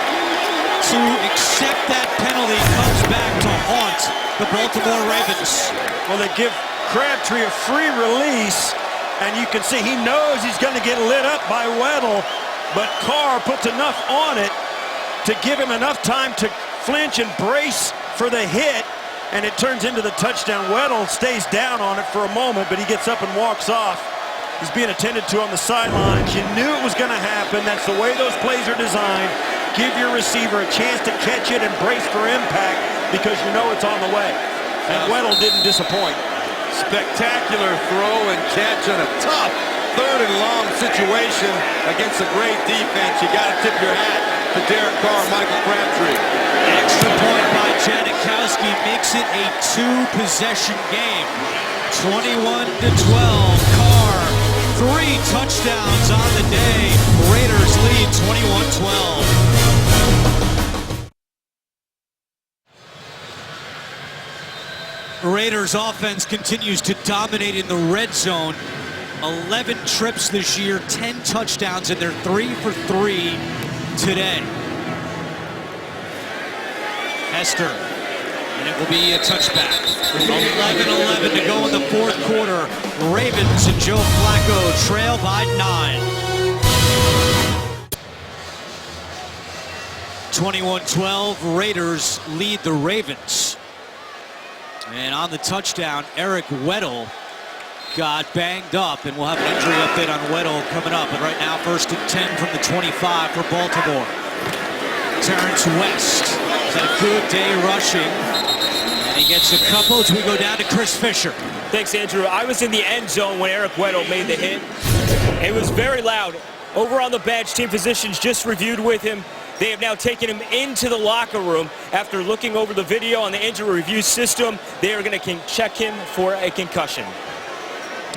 to accept that penalty comes back to haunt the Baltimore Ravens. Well, they give Crabtree a free release, and you can see he knows he's going to get lit up by Weddle, but Carr puts enough on it to give him enough time to flinch and brace for the hit, and it turns into the touchdown. Weddle stays down on it for a moment, but he gets up and walks off. He's being attended to on the sidelines. You knew it was going to happen. That's the way those plays are designed. Give your receiver a chance to catch it and brace for impact because you know it's on the way. And Weddle didn't disappoint. Spectacular throw and catch on a tough 3rd and long situation against a great defense. You got to tip your hat to Derek Carr, Michael Crabtree. Extra point by Janikowski makes it a 2-possession game. 21-12. Carr, 3 touchdowns on the day. Raiders lead 21-12. Raiders offense continues to dominate in the red zone. 11 trips this year, 10 touchdowns, and they're 3 for 3 today. Hester, and it will be a touchback. 11-11 to go in the 4th quarter. Ravens and Joe Flacco trail by 9. 21-12, Raiders lead the Ravens. And on the touchdown, Eric Weddle got banged up, and we'll have an injury update on Weddle coming up. But right now, 1st and 10 from the 25 for Baltimore. Terrence West has had a good day rushing, and he gets a couple as we go down to Chris Fisher. Thanks, Andrew. I was in the end zone when Eric Weddle made the hit. It was very loud. Over on the bench, team physicians just reviewed with him. They have now taken him into the locker room. After looking over the video on the injury review system, they are going to check him for a concussion.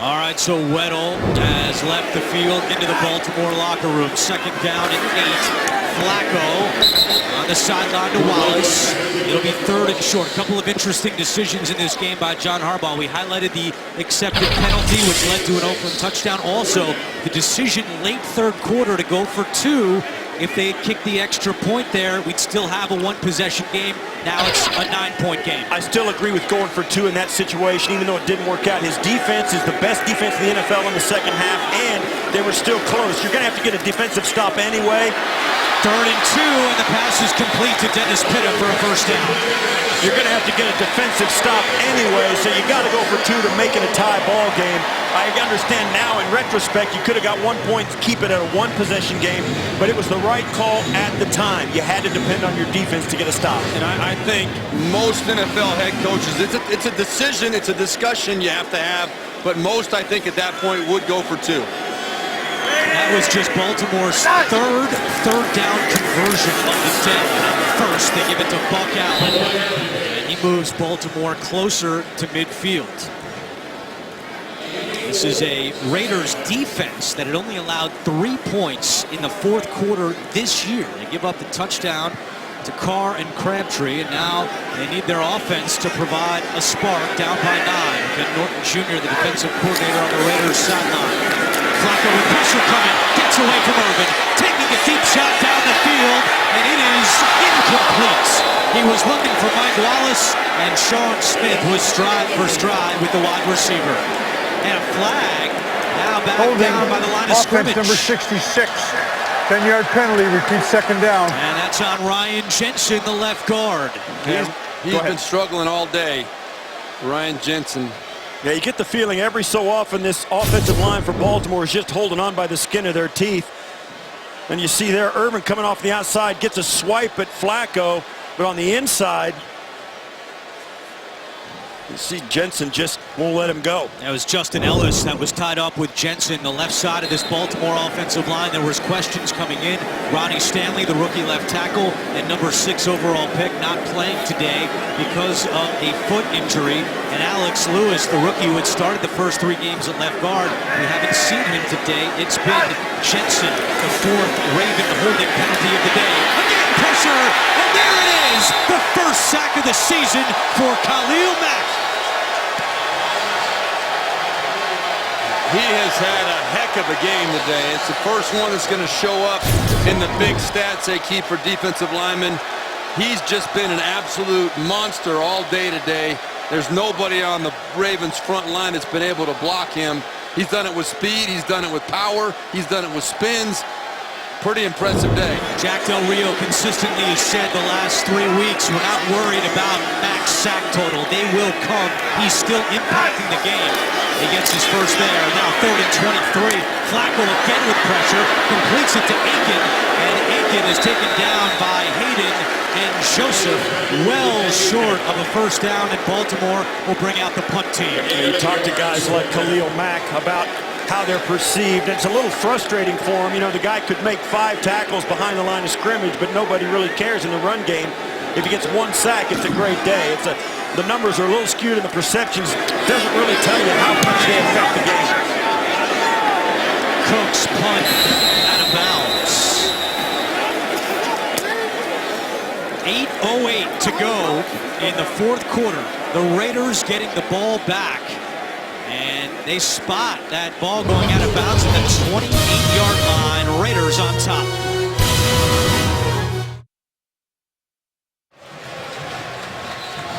All right, so Weddle has left the field into the Baltimore locker room. 2nd down and 8. Flacco on the sideline to Wallace. It'll be 3rd and short. A couple of interesting decisions in this game by John Harbaugh. We highlighted the accepted penalty, which led to an Oakland touchdown. Also, the decision late 3rd quarter to go for 2. If they had kicked the extra point there, we'd still have a 1-possession game. Now it's a 9-point game. I still agree with going for 2 in that situation, even though it didn't work out. His defense is the best defense in the NFL in the 2nd half, and they were still close. You're going to have to get a defensive stop anyway. 3rd and 2, and the pass is complete to Dennis Pitta for a 1st down. You're going to have to get a defensive stop anyway, so you got to go for 2 to make it a tie ball game. I understand now in retrospect you could have got 1 point to keep it at a 1-possession game, but it was the right call at the time. You had to depend on your defense to get a stop. And I think most NFL head coaches, it's a decision, it's a discussion you have to have, but most, I think, at that point would go for 2. That was just Baltimore's third down conversion of the day. First, they give it to Buck Allen, and he moves Baltimore closer to midfield. This is a Raiders defense that had only allowed 3 points in the 4th quarter this year. They give up the touchdown to Carr and Crabtree, and now they need their offense to provide a spark down by 9. Ben Norton Jr., the defensive coordinator on the Raiders sideline. Flacco with pressure coming, gets away from Irvin, taking a deep shot down the field, and it is incomplete. He was looking for Mike Wallace, and Sean Smith was stride for stride with the wide receiver. And a flag now back down by the line of scrimmage. Offense number 66. 10-yard penalty, repeat 2nd down. And that's on Ryan Jensen, the left guard. He's been struggling all day. Ryan Jensen. Yeah, you get the feeling every so often this offensive line for Baltimore is just holding on by the skin of their teeth. And you see there, Urban coming off the outside, gets a swipe at Flacco, but on the inside, you see Jensen just won't let him go. That was Justin Ellis that was tied up with Jensen, the left side of this Baltimore offensive line. There was questions coming in. Ronnie Stanley, the rookie left tackle, and number 6 overall pick, not playing today because of a foot injury. And Alex Lewis, the rookie who had started the first 3 games at left guard, we haven't seen him today. It's been Jensen, the 4th Raven holding penalty of the day. Again, pressure, and there it is, the first sack of the season for Khalil Mack. He has had a heck of a game today. It's the first one that's going to show up in the big stats they keep for defensive linemen. He's just been an absolute monster all day today. There's nobody on the Ravens front line that's been able to block him. He's done it with speed. He's done it with power. He's done it with spins. Pretty impressive day. Jack Del Rio consistently has said the last 3 weeks, we're not worried about Mack's sack total. They will come. He's still impacting the game. He gets his first there. Now 3rd and 23. Flacco again with pressure. Completes it to Aiken. And Aiken is taken down by Hayden and Joseph. Well short of a first down, and Baltimore will bring out the punt team. You talk to guys like Khalil Mack about how they're perceived. It's a little frustrating for him. You know, the guy could make 5 tackles behind the line of scrimmage, but nobody really cares in the run game. If he gets 1 sack, it's a great day. The numbers are a little skewed, and the perceptions doesn't really tell you how much they affect the game. Cooks punt out of bounds. 8:08 to go in the 4th quarter. The Raiders getting the ball back. And they spot that ball going out of bounds at the 28-yard line. Raiders on top.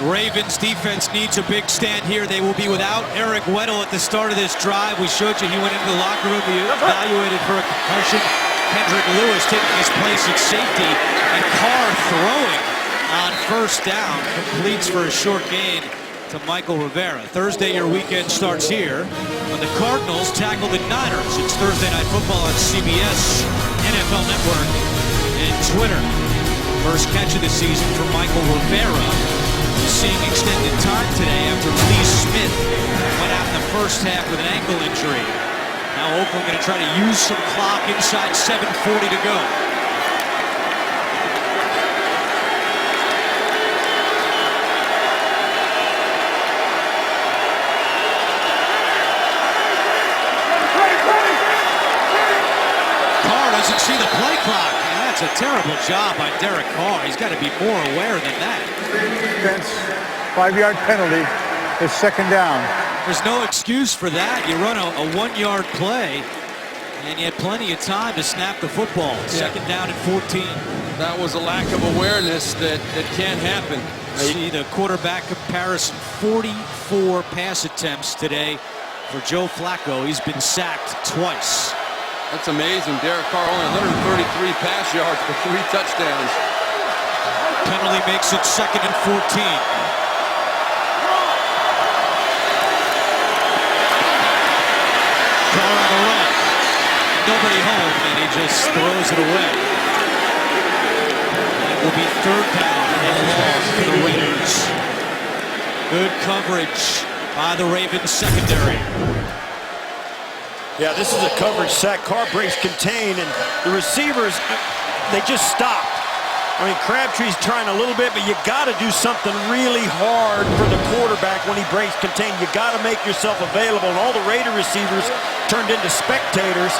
Ravens defense needs a big stand here. They will be without Eric Weddle at the start of this drive. We showed you he went into the locker room, he evaluated for a concussion. Kendrick Lewis taking his place at safety, and Carr throwing on first down. Completes for a short gain to Michael Rivera. Thursday, your weekend starts here when the Cardinals tackle the Niners. It's Thursday Night Football on CBS, NFL Network, and Twitter. First catch of the season for Michael Rivera. Seeing extended time today after Lee Smith went out in the first half with an ankle injury. Now Oakland going to try to use some clock inside 7:40 to go. Carr doesn't see the play clock. That's a terrible job by Derek Carr. He's got to be more aware than that. Defense, 5-yard penalty. It's 2nd down. There's no excuse for that. You run a 1-yard play, and you had plenty of time to snap the football. Yeah. 2nd down and 14. That was a lack of awareness that can't happen. See the quarterback comparison. 44 pass attempts today for Joe Flacco. He's been sacked twice. That's amazing. Derek Carr only 133 pass yards for 3 touchdowns. Penalty makes it 2nd and 14. Carr on the run. Nobody home, and he just throws it away. It will be 3rd down and long for the Raiders. Good coverage by the Ravens secondary. Yeah, this is a coverage sack. Carr breaks contain, and the receivers, they just stopped. I mean, Crabtree's trying a little bit, but you got to do something really hard for the quarterback when he breaks contain. You got to make yourself available, and all the Raider receivers turned into spectators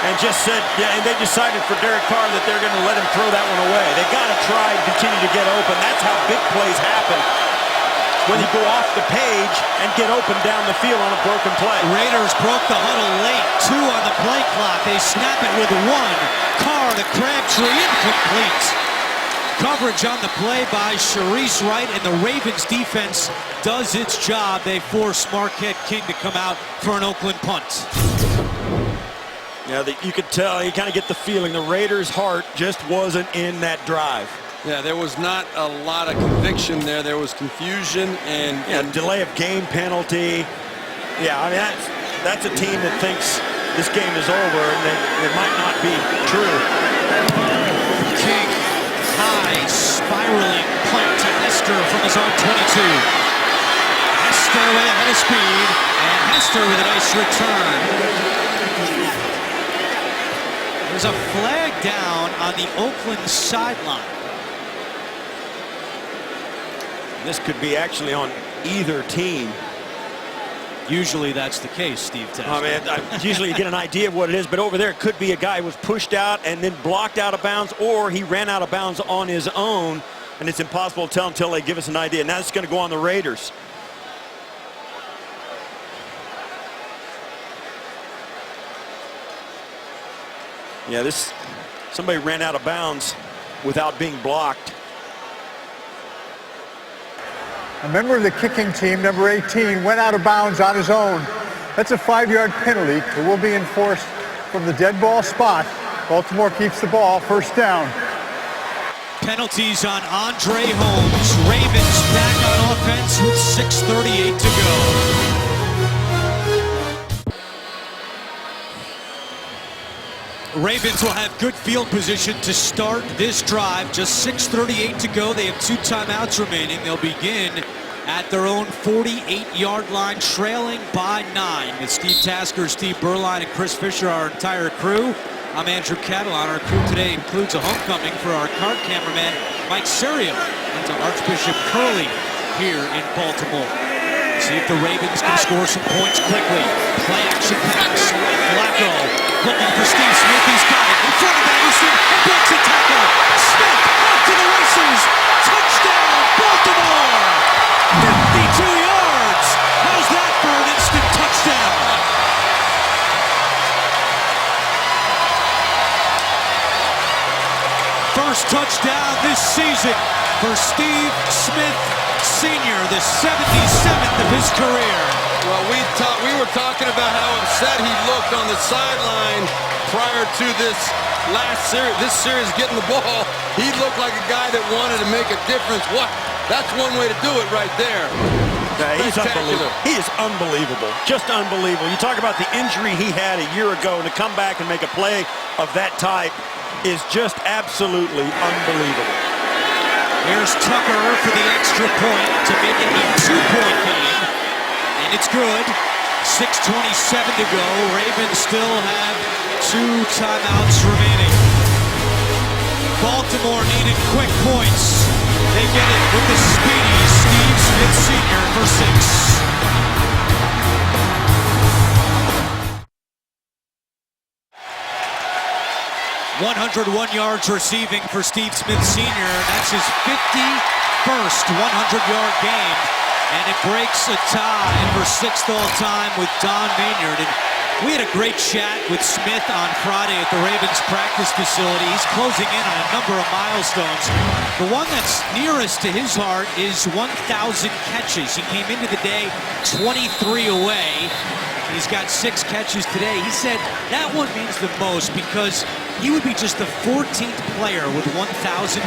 and just said, yeah, and they decided for Derek Carr that they're going to let him throw that one away. They got to try and continue to get open. That's how big plays happen, when you go off the page and get open down the field on a broken play. Raiders broke the huddle late. 2 on the play clock. They snap it with 1. Carr to Crabtree, incomplete. Coverage on the play by Sharice Wright, and the Ravens defense does its job. They force Marquette King to come out for an Oakland punt. Yeah, you could tell, you kind of get the feeling the Raiders' heart just wasn't in that drive. Yeah, there was not a lot of conviction there. There was confusion and delay of game penalty. Yeah, I mean, that's a team that thinks this game is over, and it might not be true. King, high, spiraling punt to Hester from his own 22. Hester with a head of speed, and Hester with a nice return. There's a flag down on the Oakland sideline. This could be actually on either team. Usually that's the case, Steve Tasker. I mean, usually you get an idea of what it is, but over there it could be a guy who was pushed out and then blocked out of bounds, or he ran out of bounds on his own, and it's impossible to tell until they give us an idea. Now it's going to go on the Raiders. Yeah, somebody ran out of bounds without being blocked. A member of the kicking team, number 18, went out of bounds on his own. That's a 5-yard penalty. It will be enforced from the dead ball spot. Baltimore keeps the ball, first down. Penalties on Andre Holmes. Ravens back on offense with 6:38 to go. Ravens will have good field position to start this drive. Just 6:38 to go. They have 2 timeouts remaining. They'll begin at their own 48-yard line, trailing by 9. With Steve Tasker, Steve Berline, and Chris Fisher, our entire crew. I'm Andrew Catalan. Our crew today includes a homecoming for our card cameraman, Mike Serio, and to Archbishop Curley here in Baltimore. See if the Ravens can score some points quickly. Play action pass. Flacco looking for Steve Smith. He's got it in front of Anderson. Breaks a tackle. Smith off to the races. Touchdown, Baltimore! 52 yards. How's that for an instant touchdown? First touchdown this season for Steve Smith Sr., the 77th of his career. Well, we were talking about how upset he looked on the sideline prior to this series getting the ball. He looked like a guy that wanted to make a difference. That's one way to do it right there. Yeah, he's unbelievable. He is unbelievable. Just unbelievable. You talk about the injury he had a year ago, and to come back and make a play of that type is just absolutely unbelievable. Here's Tucker for the extra point to make it a 2-point game. And it's good. 6:27 to go. Ravens still have 2 timeouts remaining. Baltimore needed quick points. They get it with the speedy Steve Smith Sr. for 6. 101 yards receiving for Steve Smith Sr. That's his 51st 100-yard game. And it breaks a tie for 6th all-time with Don Maynard. And we had a great chat with Smith on Friday at the Ravens practice facility. He's closing in on a number of milestones. The one that's nearest to his heart is 1,000 catches. He came into the day 23 away. He's got 6 catches today. He said that one means the most because he would be just the 14th player with 1,000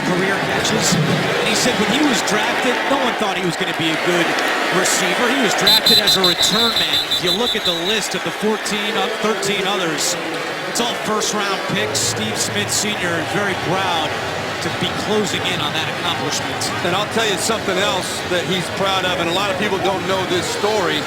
career catches. And he said when he was drafted, no one thought he was going to be a good receiver. He was drafted as a return man. If you look at the list of the 13 others, it's all first-round picks. Steve Smith Sr. is very proud to be closing in on that accomplishment. And I'll tell you something else that he's proud of, and a lot of people don't know this story.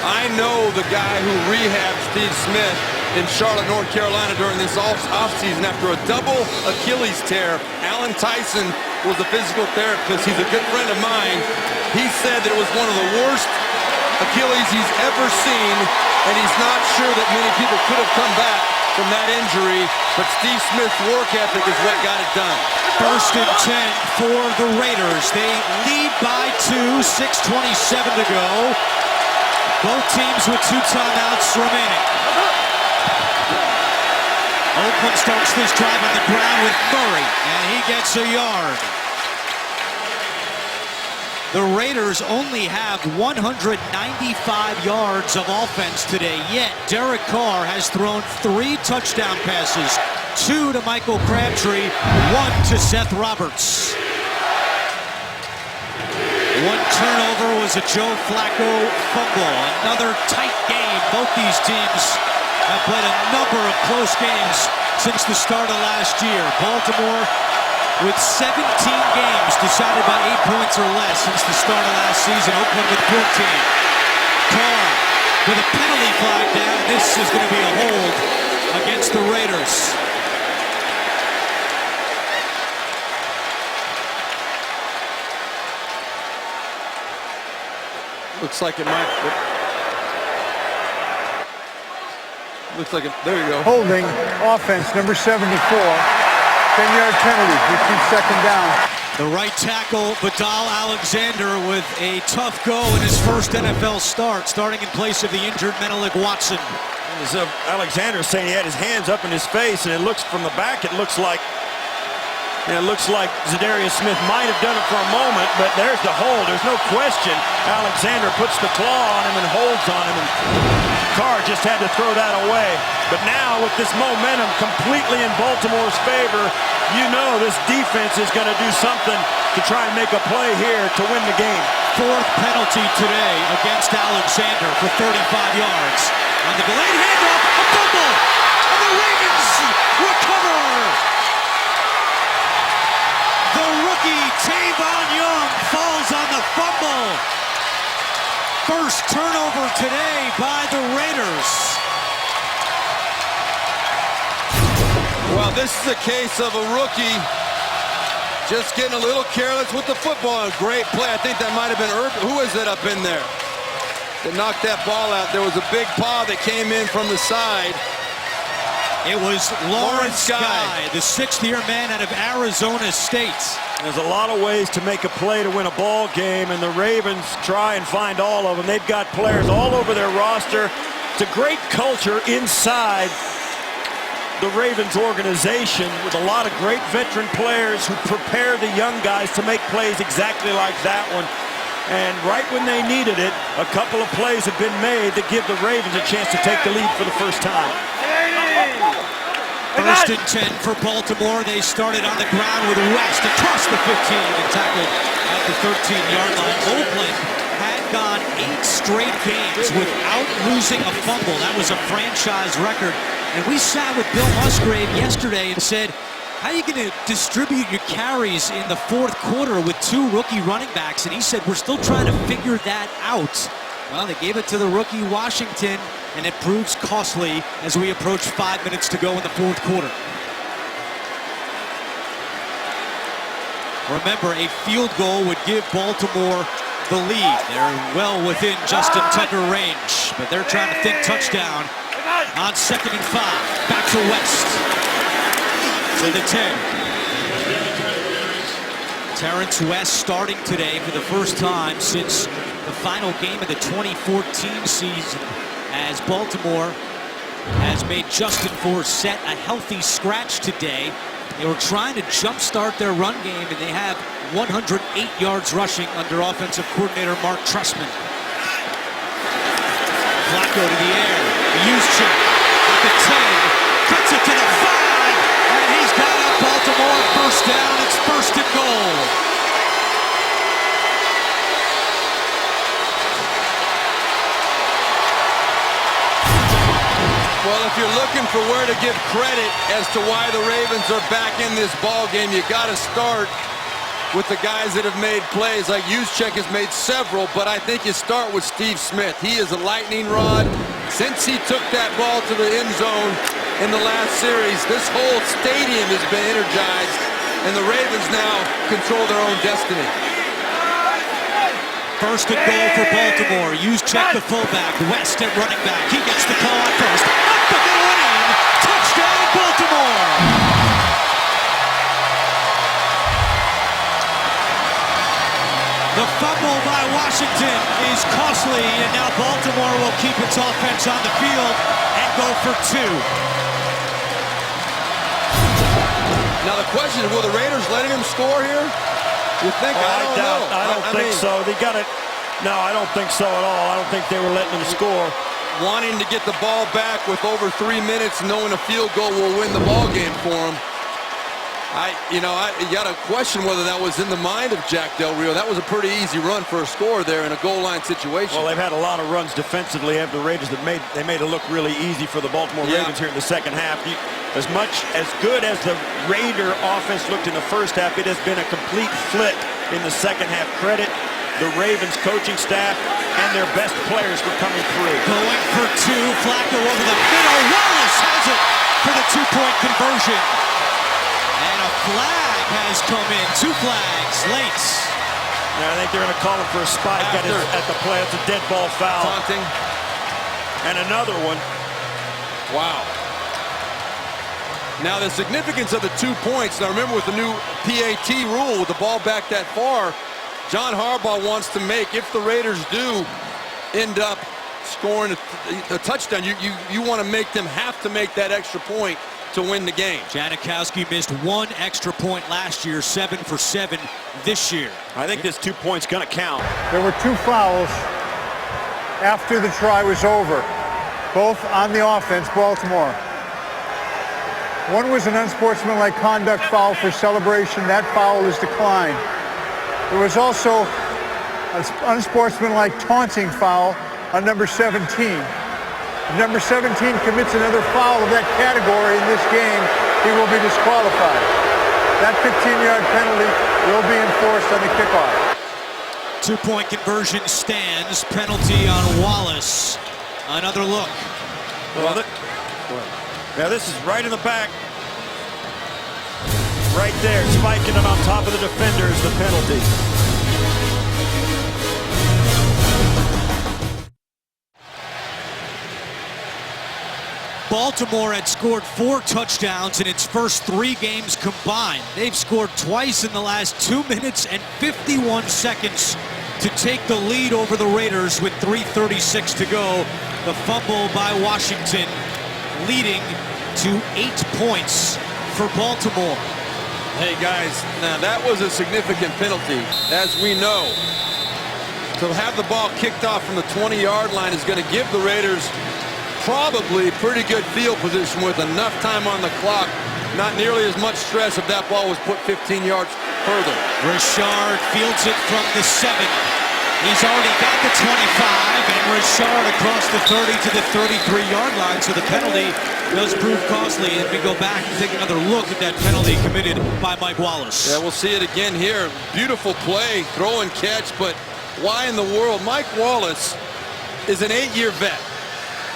I know the guy who rehabbed Steve Smith in Charlotte, North Carolina during this offseason after a double Achilles tear. Alan Tyson was the physical therapist. He's a good friend of mine. He said that it was one of the worst Achilles he's ever seen, and he's not sure that many people could have come back from that injury, but Steve Smith's work ethic is what got it done. 1st and 10 for the Raiders. They lead by 2, 6:27 to go. Both teams with 2 timeouts remaining. Oakland starts this drive on the ground with Murray, and he gets a yard. The Raiders only have 195 yards of offense today, yet Derek Carr has thrown 3 touchdown passes, 2 to Michael Crabtree, 1 to Seth Roberts. One turnover was a Joe Flacco fumble. Another tight game. Both these teams have played a number of close games since the start of last year. Baltimore with 17 games decided by 8 points or less since the start of last season. Oakland with 14. Carr with a penalty flag down. This is going to be a hold against the Raiders. Looks like it might. Looks like it. There you go. Holding offense, number 74. 10-yard penalty, 2nd down. The right tackle, Vidal Alexander, with a tough go in his first NFL start, starting in place of the injured Menelik Watson. As Alexander saying he had his hands up in his face, and it looks from the back, it looks like Zadarius Smith might have done it for a moment, but there's the hold. There's no question. Alexander puts the claw on him and holds on him, and Carr just had to throw that away. But now, with this momentum completely in Baltimore's favor, you know this defense is going to do something to try and make a play here to win the game. 4th penalty today against Alexander for 35 yards. On the delayed handoff, a fumble, and the Ravens recover. The rookie Tavon Young falls on the fumble. First turnover today by the Raiders. Well, this is a case of a rookie just getting a little careless with the football. A great play. I think that might have been Urban. Who is it up in there that knocked that ball out? There was a big paw that came in from the side. It was Lawrence Guy, the 6th-year man out of Arizona State. There's a lot of ways to make a play to win a ball game, and the Ravens try and find all of them. They've got players all over their roster. It's a great culture inside the Ravens organization with a lot of great veteran players who prepare the young guys to make plays exactly like that one. And right when they needed it, a couple of plays have been made that give the Ravens a chance to take the lead for the first time. 1st and 10 for Baltimore. They started on the ground with West across the 15 and tackled at the 13-yard line. Oakland had gone 8 straight games without losing a fumble. That was a franchise record. And we sat with Bill Musgrave yesterday and said, how are you going to distribute your carries in the 4th quarter with 2 rookie running backs? And he said, we're still trying to figure that out. Well, they gave it to the rookie Washington, and it proves costly as we approach 5 minutes to go in the 4th quarter. Remember, a field goal would give Baltimore the lead. They're well within Justin Tucker range, but they're trying to think touchdown on 2nd and 5. Back to West. To the 10. Terrence West starting today for the first time since the final game of the 2014 season, as Baltimore has made Justin Forsett a healthy scratch today. They were trying to jumpstart their run game, and they have 108 yards rushing under offensive coordinator Mark Trestman. Flacco to the air. Juszczyk at the 10. Cuts it to the 5. And he's got up Baltimore. First down. It's 1st and goal. Well, if you're looking for where to give credit as to why the Ravens are back in this ball game, you got to start with the guys that have made plays. Like Juszczyk has made several, but I think you start with Steve Smith. He is a lightning rod. Since he took that ball to the end zone in the last series, this whole stadium has been energized, and the Ravens now control their own destiny. 1st and goal for Baltimore. Juszczyk the fullback. West at running back. He gets the call out first. Up the middle and in. Touchdown, Baltimore. The fumble by Washington is costly, and now Baltimore will keep its offense on the field and go for 2. Now the question is, will the Raiders letting him score here? You think? I don't know. I don't think so. They got it. No, I don't think so at all. I don't think they were letting him score. Wanting to get the ball back with over 3 minutes, knowing a field goal will win the ball game for him. You got to question whether that was in the mind of Jack Del Rio. That was a pretty easy run for a score there in a goal line situation. Well, they've had a lot of runs defensively of the Raiders that made it look really easy for the Baltimore Ravens here in the second half. As good as the Raider offense looked in the first half, it has been a complete flip in the second half. Credit the Ravens coaching staff and their best players for coming through. Going for two, Flacco over the middle. Wallace has it for the two-point conversion. And a flag has come in. 2 flags late. Now, I think they're going to call him for a spike at the play. It's a dead ball foul. Taunting. And another one. Wow. Now, the significance of the 2 points. Now, remember with the new PAT rule, with the ball back that far, John Harbaugh wants to make, if the Raiders do end up scoring a touchdown, you want to make them have to make that extra point to win the game. Janikowski missed 1 extra point last year, 7 for 7 this year. I think this 2 points going to count. There were 2 fouls after the try was over, both on the offense, Baltimore. One was an unsportsmanlike conduct foul for celebration. That foul is declined. There was also an unsportsmanlike taunting foul on number 17. If number 17 commits another foul of that category in this game, he will be disqualified. That 15-yard penalty will be enforced on the kickoff. 2-point conversion stands. Penalty on Wallace. Another look. Well, now this is right in the back. Right there, spiking it on top of the defender is the penalty. Baltimore had scored 4 touchdowns in its first 3 games combined. They've scored twice in the last 2 minutes and 51 seconds to take the lead over the Raiders with 3:36 to go. The fumble by Washington leading to 8 points for Baltimore. Hey guys, now that was a significant penalty, as we know. To have the ball kicked off from the 20-yard line is going to give the Raiders probably pretty good field position with enough time on the clock. Not nearly as much stress if that ball was put 15 yards further. Richard fields it from the 7. He's already got the 25, and Richard across the 30 to the 33-yard line, so the penalty does prove costly. And we go back and take another look at that penalty committed by Mike Wallace. Yeah, we'll see it again here. Beautiful play, throw and catch, but why in the world? Mike Wallace is an 8-year vet.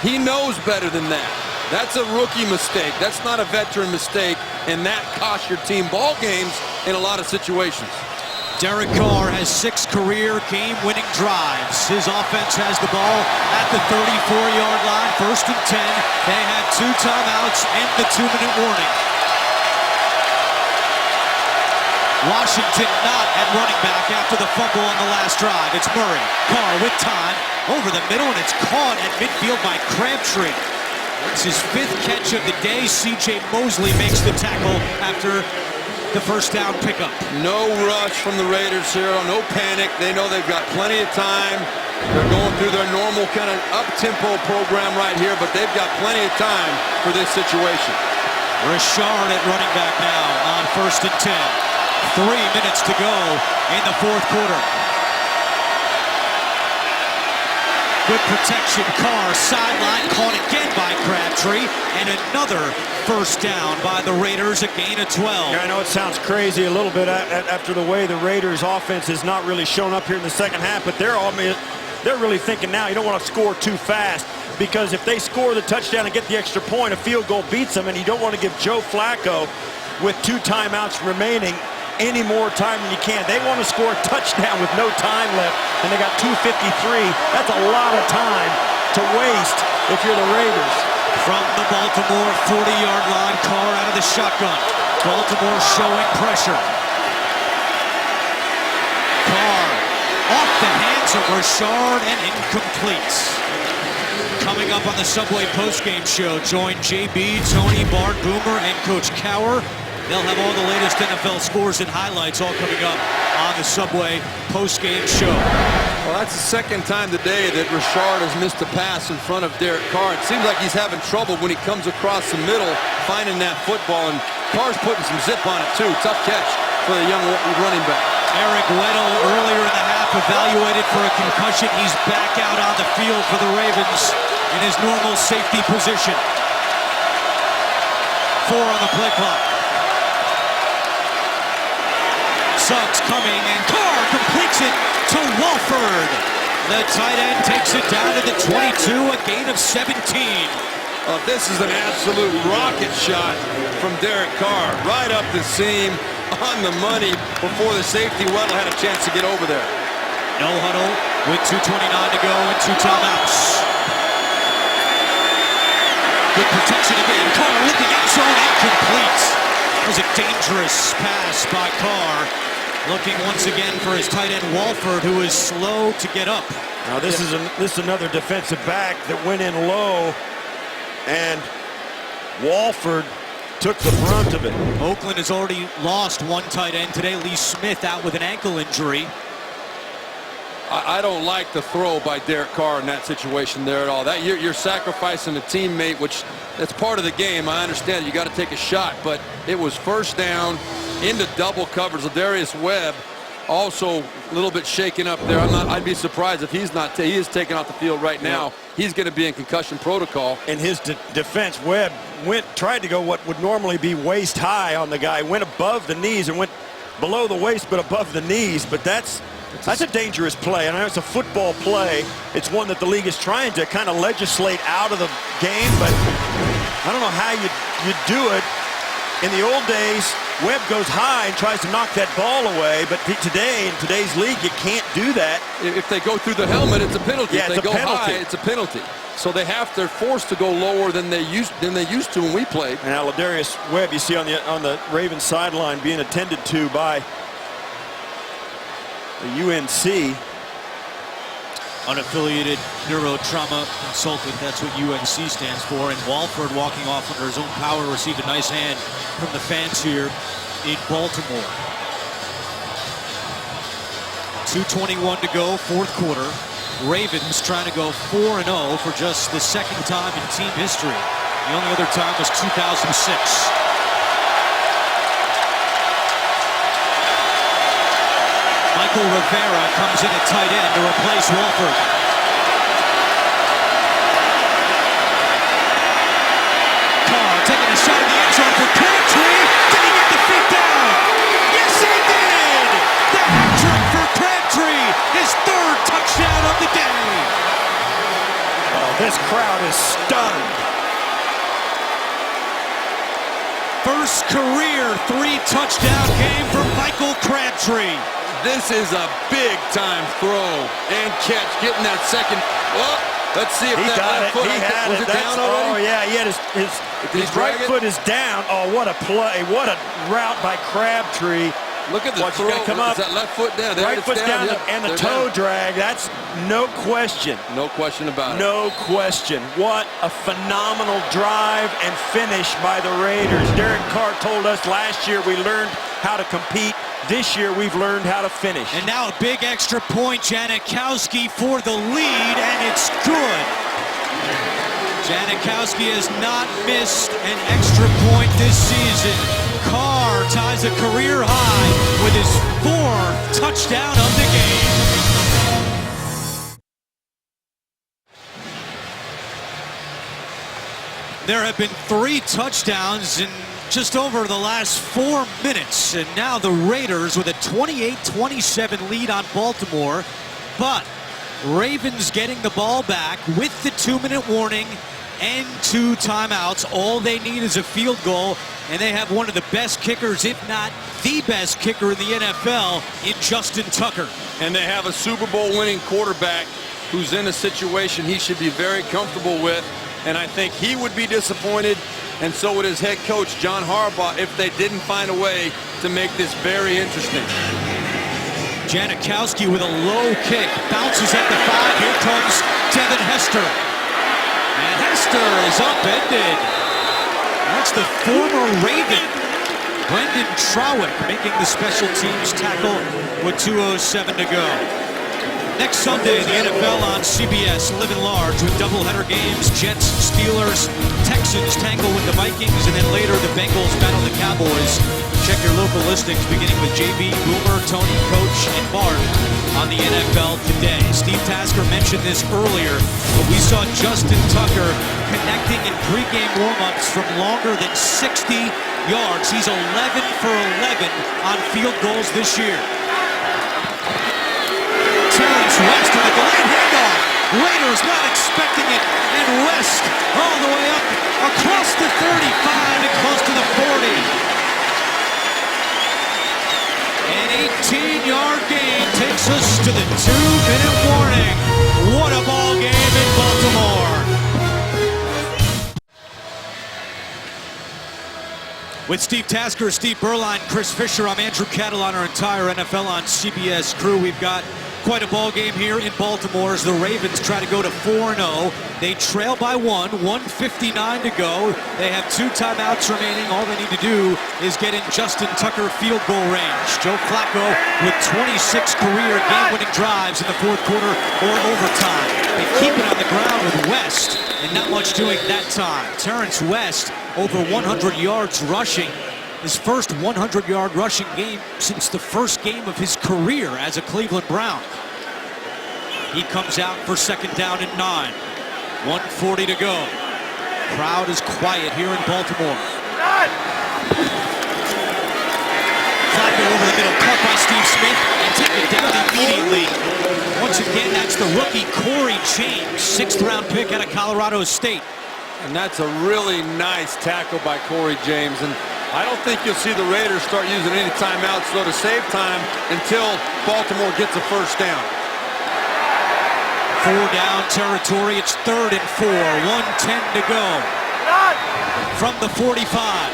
He knows better than that. That's a rookie mistake. That's not a veteran mistake, and that costs your team ball games in a lot of situations. Derek Carr has 6 career game-winning drives. His offense has the ball at the 34-yard line, 1st and 10. They had 2 timeouts and the 2-minute warning. Washington not at running back after the fumble on the last drive. It's Murray. Carr with time over the middle, and it's caught at midfield by Crabtree. It's his 5th catch of the day. C.J. Mosley makes the tackle after the first down pickup. No rush from the Raiders here, no panic. They know they've got plenty of time. They're going through their normal kind of up-tempo program right here, but they've got plenty of time for this situation. Richard at running back now on 1st and 10. 3 minutes to go in the 4th quarter. Good protection. Carr sideline, caught again by Crabtree, and another first down by the Raiders, a gain of 12. Yeah, I know it sounds crazy a little bit after the way the Raiders offense has not really shown up here in the second half, but they're really thinking now you don't want to score too fast, because if they score the touchdown and get the extra point, a field goal beats them, and you don't want to give Joe Flacco, with 2 timeouts remaining, any more time than you can. They want to score a touchdown with no time left, and they got 2:53. That's a lot of time to waste if you're the Raiders. From the Baltimore 40-yard line, Carr out of the shotgun. Baltimore showing pressure. Carr off the hands of Richard and incomplete. Coming up on the Subway postgame show, join JB, Tony, Bart, Boomer, and Coach Cower. They'll have all the latest NFL scores and highlights all coming up on the Subway postgame show. Well, that's the 2nd time today that Richard has missed a pass in front of Derek Carr. It seems like he's having trouble when he comes across the middle, finding that football. And Carr's putting some zip on it, too. Tough catch for the young running back. Eric Weddle earlier in the half evaluated for a concussion. He's back out on the field for the Ravens in his normal safety position. 4 on the play clock. Suggs coming, and Carr completes it to Walford. The tight end takes it down to the 22, a gain of 17. This is an absolute rocket shot from Derek Carr. Right up the seam, on the money, before the safety Weddle had a chance to get over there. No huddle with 2:29 to go and 2 timeouts. Good protection again. Carr with the end zone, incomplete. It was a dangerous pass by Carr. Looking once again for his tight end Walford, who is slow to get up. Now this is another defensive back that went in low, and Walford took the brunt of it. Oakland has already lost one tight end today. Lee Smith out with an ankle injury. I don't like the throw by Derek Carr in that situation there at all. That you're sacrificing a teammate, which that's part of the game. I understand you got to take a shot, but it was first down into double coverage. Ladarius Webb also a little bit shaken up there. I'd be surprised if he's not. He is taken off the field right now. He's going to be in concussion protocol. In his defense, Webb tried to go what would normally be waist high on the guy, went above the knees and went below the waist but above the knees. But that's a dangerous play. And I know it's a football play. It's one that the league is trying to kind of legislate out of the game, but I don't know how you do it. In the old days, Webb goes high and tries to knock that ball away, but today, in today's league, you can't do that. If they go through the helmet, it's a penalty. Yeah, if they go high, it's a penalty. So they're forced to go lower than they used to when we played. And now Ladarius Webb, you see on the Ravens sideline being attended to by the UNC. Unaffiliated neurotrauma consultant, that's what UNC stands for. And Walford, walking off under his own power, received a nice hand from the fans here in Baltimore. 2:21 to go, fourth quarter. Ravens trying to go 4-0 for just the second time in team history. The only other time was 2006. Michael Rivera comes in at tight end to replace Walford. Carr taking a shot in the end zone for Crabtree. Did he get the feet down? Yes, he did! The hat trick for Crabtree, his third touchdown of the day. Oh, this crowd is stunned. First career 3-touchdown game for Michael Crabtree. This is a big-time throw and catch, getting that second. Well, let's see if that left foot. Was it down already? Oh, yeah, he had his right foot is down. Oh, what a play. What a route by Crabtree. Look at the throw. Come up. Is that left foot down? Right foot's down, and the toe drag. That's no question. No question about it. No question. What a phenomenal drive and finish by the Raiders. Derek Carr told us last year we learned how to compete. This year we've learned how to finish. And now a big extra point, Janikowski for the lead, and it's good. Janikowski has not missed an extra point this season. Carr ties a career high with his 4th touchdown of the game. There have been 3 touchdowns in just over the last 4 minutes, and now the Raiders with a 28-27 lead on Baltimore, but Ravens getting the ball back with the 2-minute warning and 2 timeouts. All they need is a field goal, and they have one of the best kickers, if not the best kicker in the NFL, in Justin Tucker. And they have a Super Bowl winning quarterback who's in a situation he should be very comfortable with, and I think he would be disappointed, and so would his head coach, John Harbaugh, if they didn't find a way to make this very interesting. Janikowski with a low kick, bounces at the 5. Here comes Devin Hester. And Hester is upended. That's the former Raven, Brendan Trowick, making the special teams tackle with 2:07 to go. Next Sunday, the NFL on CBS, living large with doubleheader games. Jets, Steelers, Texans tangle with the Vikings, and then later the Bengals battle the Cowboys. Check your local listings, beginning with JB, Boomer, Tony, Coach, and Bart on the NFL Today. Steve Tasker mentioned this earlier, but we saw Justin Tucker connecting in pregame warm-ups from longer than 60 yards. He's 11 for 11 on field goals this year. Terrence West on the delayed handoff. Raiders not expecting it, and West all the way up across the 35 and close to the 40. An 18-yard gain takes us to the 2-minute warning. What a ball game in Baltimore. With Steve Tasker, Steve Berline, Chris Fisher, I'm Andrew Catalon, our entire NFL on CBS crew. We've got quite a ball game here in Baltimore as the Ravens try to go to 4-0. They trail by 1:59 to go. They have 2 timeouts remaining. All they need to do is get in Justin Tucker field goal range. Joe Flacco with 26 career game-winning drives in the fourth quarter or overtime. They keep it on the ground with West, and not much doing that time. Terrence West over 100 yards rushing. His first 100-yard rushing game since the first game of his career as a Cleveland Brown. He comes out for second down and 9. 1:40 to go. Crowd is quiet here in Baltimore. Flacco over the middle, caught by Steve Smith and taken down immediately. Once again, that's the rookie Corey James, 6th-round pick out of Colorado State. And that's a really nice tackle by Corey James. And I don't think you'll see the Raiders start using any timeouts, though, to save time until Baltimore gets a first down. 4-down territory. It's 3rd and 4. 1:10 to go. From the 45.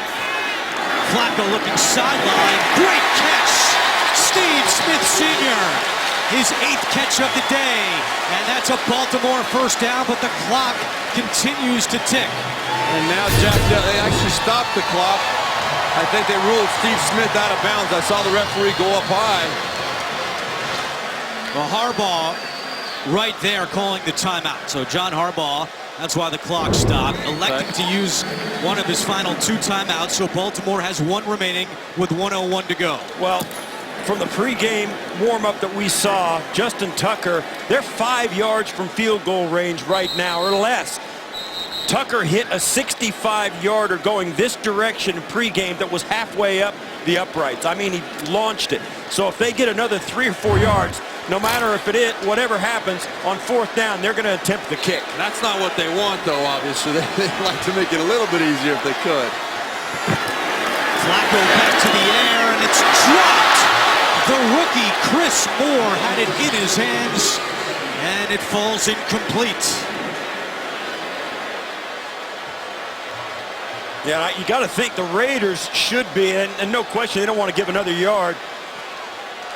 Flacco looking sideline. Great catch. Steve Smith Sr. His 8th catch of the day. And that's a Baltimore first down, but the clock continues to tick. And now, Jack, they actually stopped the clock. I think they ruled Steve Smith out of bounds. I saw the referee go up high. Well, Harbaugh right there calling the timeout. So John Harbaugh, that's why the clock stopped, electing to use one of his final 2 timeouts. So Baltimore has 1 remaining with 1:01 to go. Well, from the pregame warm-up that we saw, Justin Tucker, they're 5 yards from field goal range right now or less. Tucker hit a 65-yarder going this direction pregame that was halfway up the uprights. I mean, he launched it. So if they get another 3 or 4 yards, no matter if it is, whatever happens, on 4th down, they're going to attempt the kick. That's not what they want, though, obviously. They'd like to make it a little bit easier if they could. Flacco back to the air, and it's dropped. The rookie, Chris Moore, had it in his hands, and it falls incomplete. Yeah, you got to think the Raiders should be, and no question, they don't want to give another yard.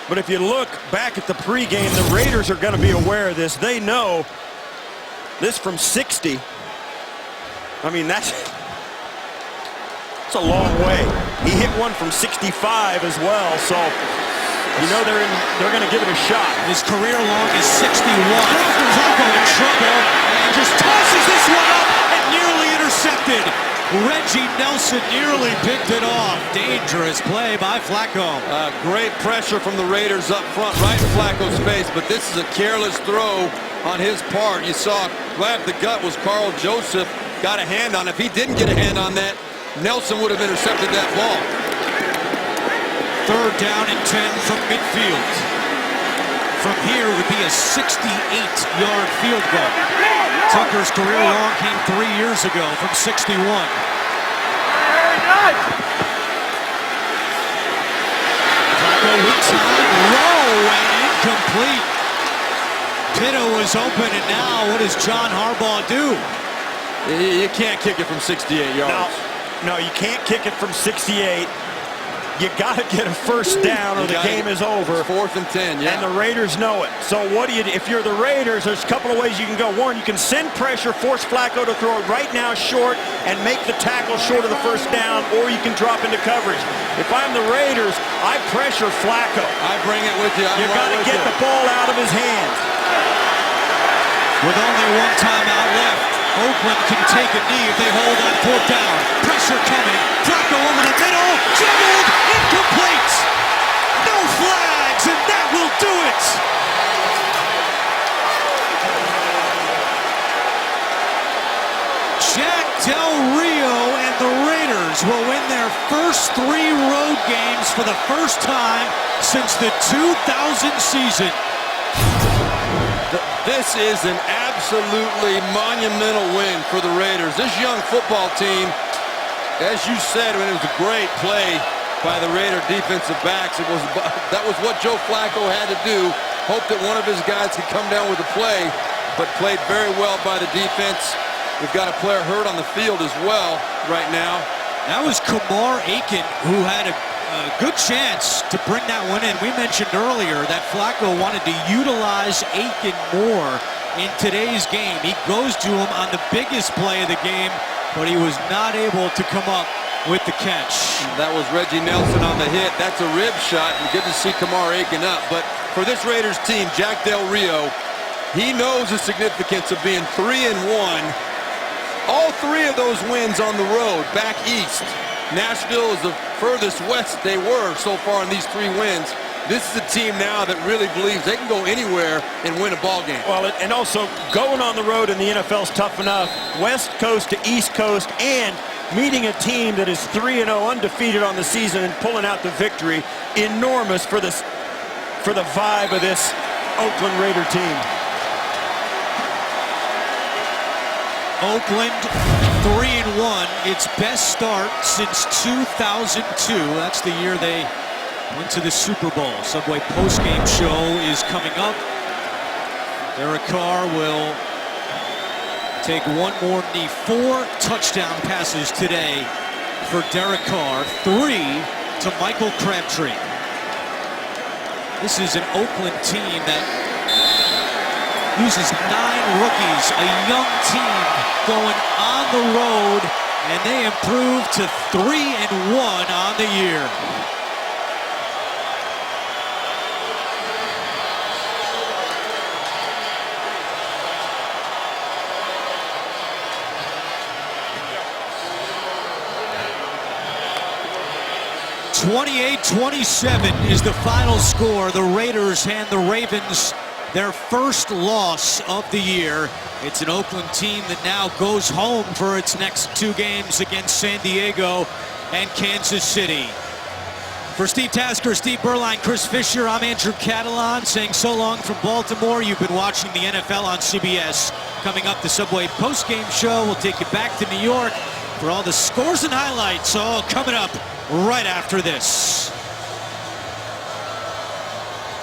But if you look back at the pregame, the Raiders are going to be aware of this. They know this from 60. I mean, that's a long way. He hit one from 65 as well, so you know they're going to give it a shot. His career long is 61. Flacco in trouble and just tosses this one up and nearly intercepted. Reggie Nelson nearly picked it off. Dangerous play by Flacco. Great pressure from the Raiders up front, right in Flacco's face, but this is a careless throw on his part. You saw grab the gut was Carl Joseph, got a hand on it. If he didn't get a hand on that, Nelson would have intercepted that ball. 3rd down and 10 from midfield. From here would be a 68-yard field goal. Tucker's career long came 3 years ago from 61. Flacco with time, low and incomplete. Pitto was open, and now what does John Harbaugh do? You can't kick it from 68 yards. No, you can't kick it from 68. You got to get a first down or the game is over. 4th and 10, yeah. And the Raiders know it. So what do you do? If you're the Raiders, there's a couple of ways you can go. One, you can send pressure, force Flacco to throw it right now short and make the tackle short of the first down, or you can drop into coverage. If I'm the Raiders, I pressure Flacco. I bring it with you. You got to get the ball out of his hands. With only one timeout left, Oakland can take a knee if they hold on 4th down. Pressure coming. Flacco over the middle. Juggled. Incomplete. No flags, and that will do it. Jack Del Rio and the Raiders will win their first 3 road games for the first time since the 2000 season. This is an absolutely monumental win for the Raiders. This young football team, as you said, it was a great play by the Raider defensive backs. That was what Joe Flacco had to do. Hope that one of his guys could come down with a play, but played very well by the defense. We've got a player hurt on the field as well right now. That was Kamar Aiken, who had a good chance to bring that one in. We mentioned earlier that Flacco wanted to utilize Aiken more in today's game. He goes to him on the biggest play of the game, but he was not able to come up with the catch. That was Reggie Nelson on the hit. That's a rib shot, and good to see Kamar Aiken up. But for this Raiders team, Jack Del Rio, he knows the significance of being 3-1. All 3 of those wins on the road, back east. Nashville is the furthest west they were so far in these 3 wins. This is a team now that really believes they can go anywhere and win a ball game. Well, and also going on the road in the NFL is tough enough. West Coast to East Coast, and meeting a team that is 3-0 undefeated on the season and pulling out the victory. Enormous for the vibe of this Oakland Raider team. Oakland 3-1, its best start since 2002. That's the year they went to the Super Bowl. Subway postgame show is coming up. Derek Carr will take one more knee. 4 touchdown passes today for Derek Carr. 3 to Michael Crabtree. This is an Oakland team that uses 9 rookies, a young team going on the road, and they improve to 3-1 on the year. (28-27) is the final score. The Raiders hand the Ravens their first loss of the year. It's an Oakland team that now goes home for its next 2 games against San Diego and Kansas City. For Steve Tasker, Steve Berline, Chris Fisher, I'm Andrew Catalan saying so long from Baltimore. You've been watching the NFL on CBS. Coming up, the Subway postgame show. We'll take you back to New York for all the scores and highlights, all coming up right after this.